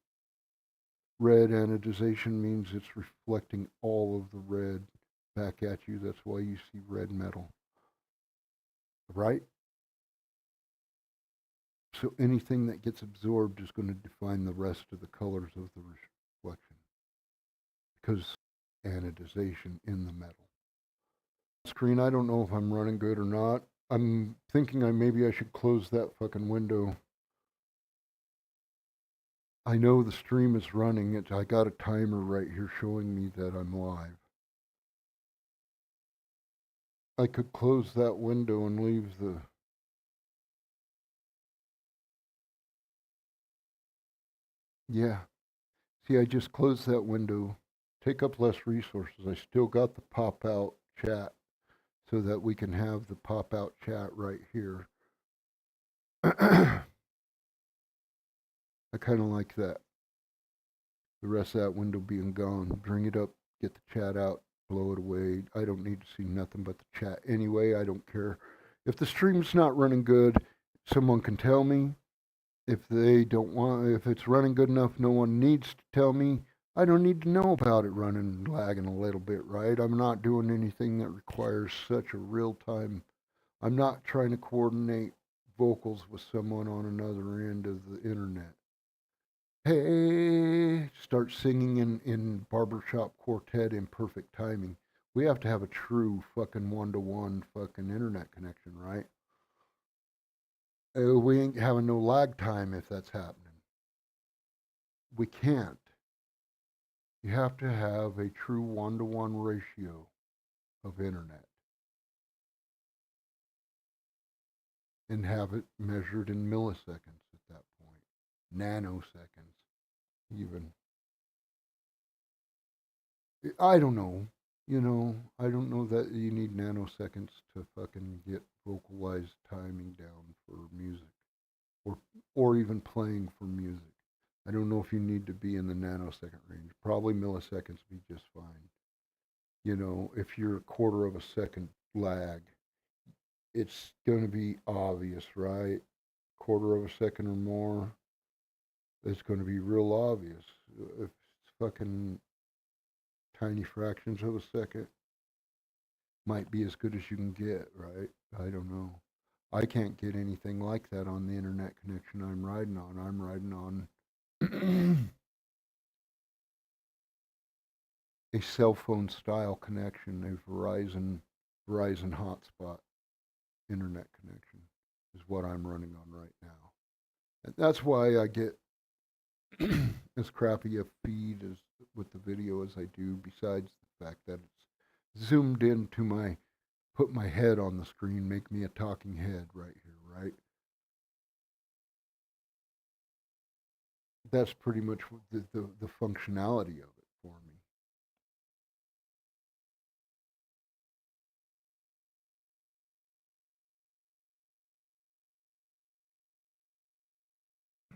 Red anodization means it's reflecting all of the red back at you. That's why you see red metal, right? So anything that gets absorbed is going to define the rest of the colors of the reflection because anodization in the metal. Screen, I don't know if I'm running good or not. I'm thinking maybe I should close that fucking window. I know the stream is running. I got a timer right here showing me that I'm live. I could close that window and leave the... Yeah. See, I just closed that window. Take up less resources. I still got the pop-out chat so that we can have the pop-out chat right here. I kind of like that. The rest of that window being gone. Bring it up, get the chat out, blow it away. I don't need to see nothing but the chat anyway. I don't care. If the stream's not running good, someone can tell me. If they don't want, if it's running good enough, no one needs to tell me. I don't need to know about it running, lagging a little bit, right? I'm not doing anything that requires such a real time. I'm not trying to coordinate vocals with someone on another end of the internet. Hey, start singing in barbershop quartet in perfect timing. We have to have a true fucking one-to-one fucking internet connection, right? We ain't having no lag time if that's happening. We can't. You have to have a true one-to-one ratio of internet and have it measured in milliseconds at that point, nanoseconds even. I don't know. I don't know that you need nanoseconds to fucking get vocalized timing down for music or or even playing for music. I don't know if you need to be in the nanosecond range. Probably milliseconds be just fine. If you're a quarter of a second lag, it's going to be obvious, right? Quarter of a second or more, it's going to be real obvious. If it's fucking tiny fractions of a second, might be as good as you can get, right? I don't know. I can't get anything like that on the internet connection I'm riding on. I'm riding on a cell phone style connection, a Verizon hotspot internet connection is what I'm running on right now. And that's why I get as crappy a feed as with the video as I do, besides the fact that it's zoomed into put my head on the screen, make me a talking head right here, right? That's pretty much the functionality of it for me.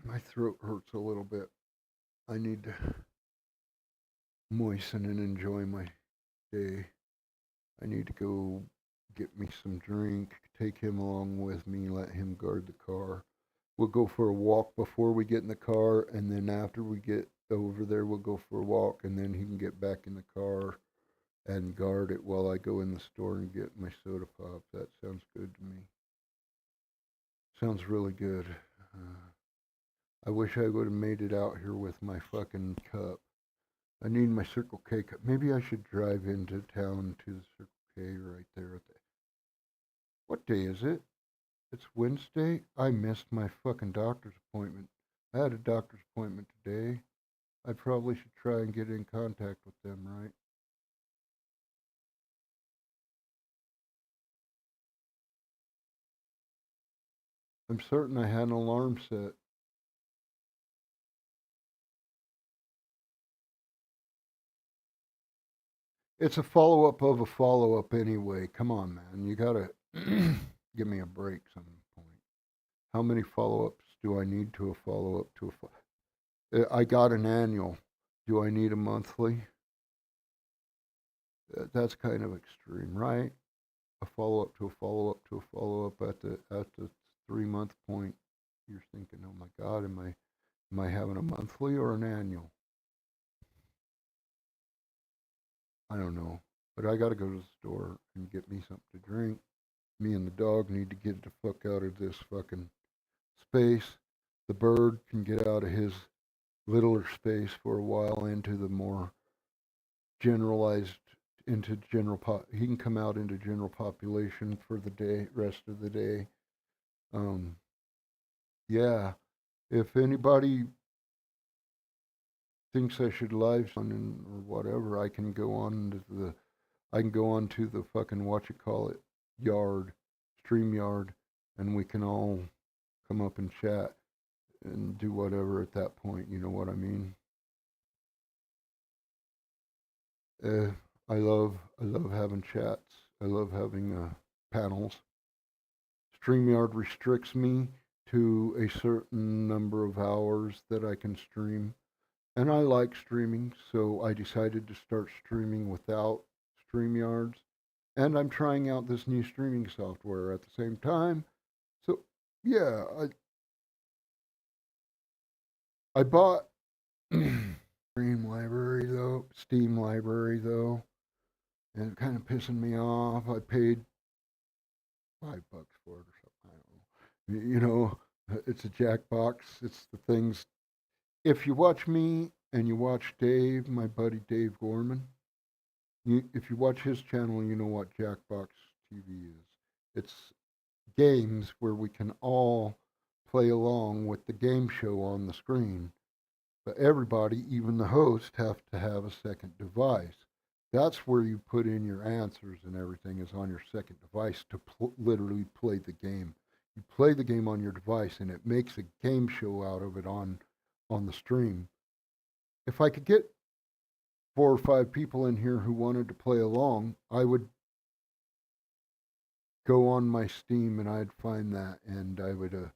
My throat hurts a little bit. I need to moisten and enjoy my day. I need to go get me some drink, take him along with me, let him guard the car. We'll go for a walk before we get in the car, and then after we get over there, we'll go for a walk, and then he can get back in the car and guard it while I go in the store and get my soda pop. That sounds good to me. Sounds really good. I wish I would have made it out here with my fucking cup. I need my Circle K cup. Maybe I should drive into town to the Circle K right there at the... What day is it? It's Wednesday? I missed my fucking doctor's appointment. I had a doctor's appointment today. I probably should try and get in contact with them, right? I'm certain I had an alarm set. It's a follow-up of a follow-up anyway. Come on, man. You gotta give me a break some point. How many follow-ups do I need to a follow-up to a follow-up? I got an annual. Do I need a monthly? That's kind of extreme, right? A follow up to a follow up to a follow up at the 3 month point. You're thinking, oh my God, am I having a monthly or an annual? I don't know, but I got to go to the store and get me something to drink. Me and the dog need to get the fuck out of this fucking space. The bird can get out of his littler space for a while into the more generalized into he can come out into general population for the day rest of the day. um yeah, if anybody thinks I should live stream or whatever, I can go on to the fucking what you call it yard, stream yard, and we can all come up and chat and do whatever at that point, you know what I mean? uh, I love having chats. I love having panels. StreamYard restricts me to a certain number of hours that I can stream. And I like streaming, so I decided to start streaming without StreamYards. And I'm trying out this new streaming software at the same time. So, yeah, I bought Steam library though, and it's kind of pissing me off. I paid $5 for it or something. I don't know. It's a Jackbox. It's the things. If you watch me and you watch Dave, my buddy Dave Gorman, if you watch his channel, you know what Jackbox TV is. It's games where we can all play along with the game show on the screen. But everybody, even the host, have to have a second device. That's where you put in your answers and everything is on your second device to literally play the game. You play the game on your device, and it makes a game show out of it on the stream. If I could get 4 or 5 people in here who wanted to play along, I would go on my Steam and I'd find that, and I would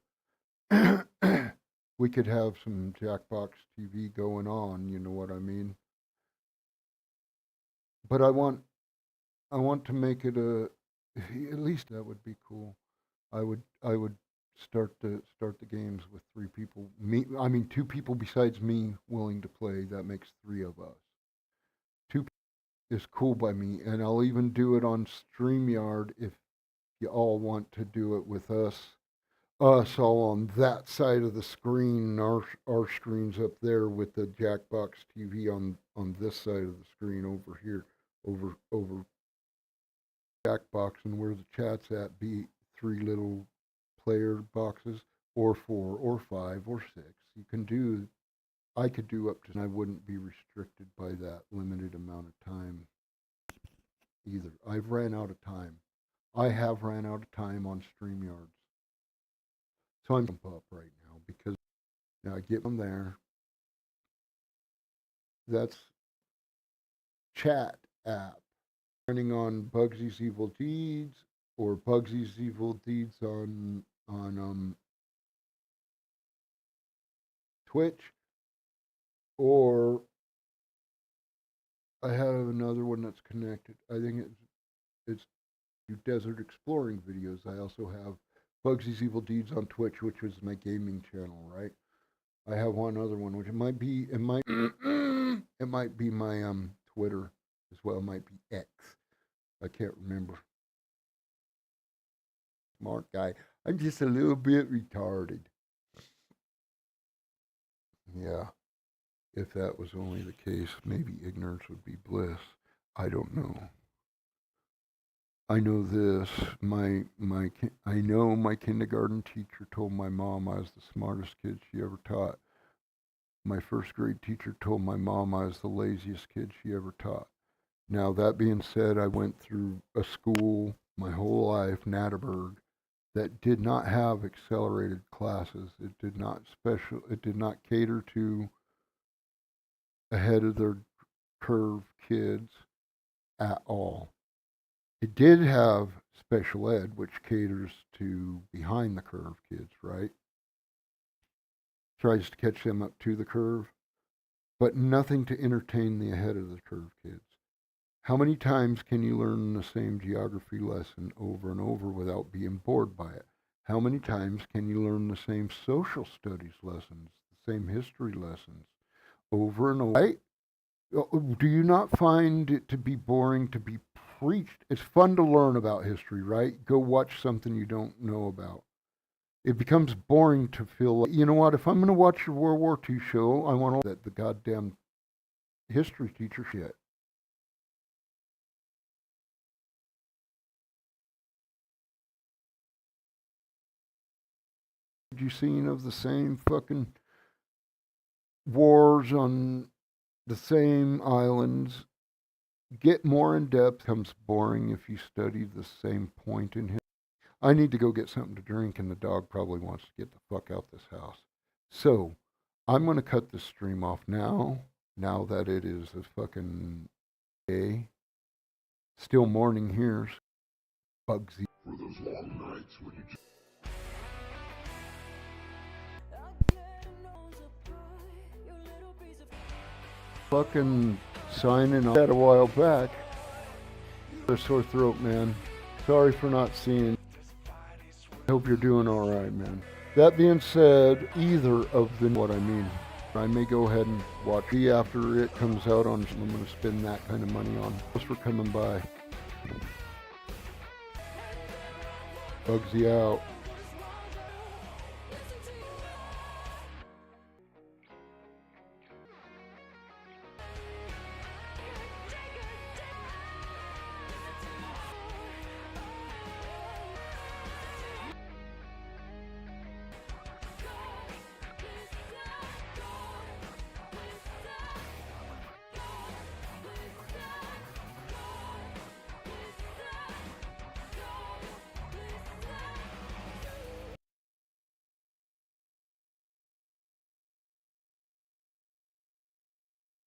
we could have some Jackbox TV going on. You know what I mean? But I want to make it a at least that would be cool. I would start the games with 3 people. I mean 2 people besides me willing to play. That makes 3 of us. Two is cool by me, and I'll even do it on StreamYard if you all want to do it with us all on that side of the screen, our screens up there with the Jackbox TV on this side of the screen over here, over Jackbox, and where the chat's at be 3 little player boxes, or 4 or 5 or 6. You can do. I could do up to, and I wouldn't be restricted by that limited amount of time either. I've ran out of time. I have ran out of time on StreamYards. So I'm jump up right now because now I get on there. That's chat app running on Bugsy's Evil Deeds or Bugsy's Evil Deeds on Twitch, or I have another one that's connected. I think it's desert exploring videos. I also have Bugsy's Evil Deeds on Twitch, which is my gaming channel, right? I have one other one, which it might be my Twitter as well. It might be X. I can't remember. Smart guy. I'm just a little bit retarded. Yeah. If that was only the case, maybe ignorance would be bliss. I don't know. I know this. I know my kindergarten teacher told my mom I was the smartest kid she ever taught. My first grade teacher told my mom I was the laziest kid she ever taught. Now, that being said, I went through a school my whole life, Natterburg, that did not have accelerated classes. It did not cater to ahead of their curve kids at all. It did have special ed, which caters to behind the curve kids, right? tries to catch them up to the curve, but nothing to entertain the ahead of the curve kids. How many times can you learn the same geography lesson over and over without being bored by it? How many times can you learn the same social studies lessons, the same history lessons over and over? Right? Do you not find it to be boring to be preached? It's fun to learn about history, right? Go watch something you don't know about. It becomes boring to feel like, you know what, if I'm going to watch a World War II show, I want that the goddamn history teacher shit. You seen of the same fucking wars on the same islands get more in depth, becomes boring if you study the same point in history. I need to go get something to drink, and the dog probably wants to get the fuck out this house. So I'm going to cut this stream off now that it is a fucking day. Still morning here. Bugzy. For those long nights when you just Fucking signing off that a while back. A sore throat, man. Sorry for not seeing. Hope you're doing all right, man. That being said, either of the what I mean, I may go ahead and watch it after it comes out on. I'm going to spend that kind of money on. Thanks for coming by. Bugzy out.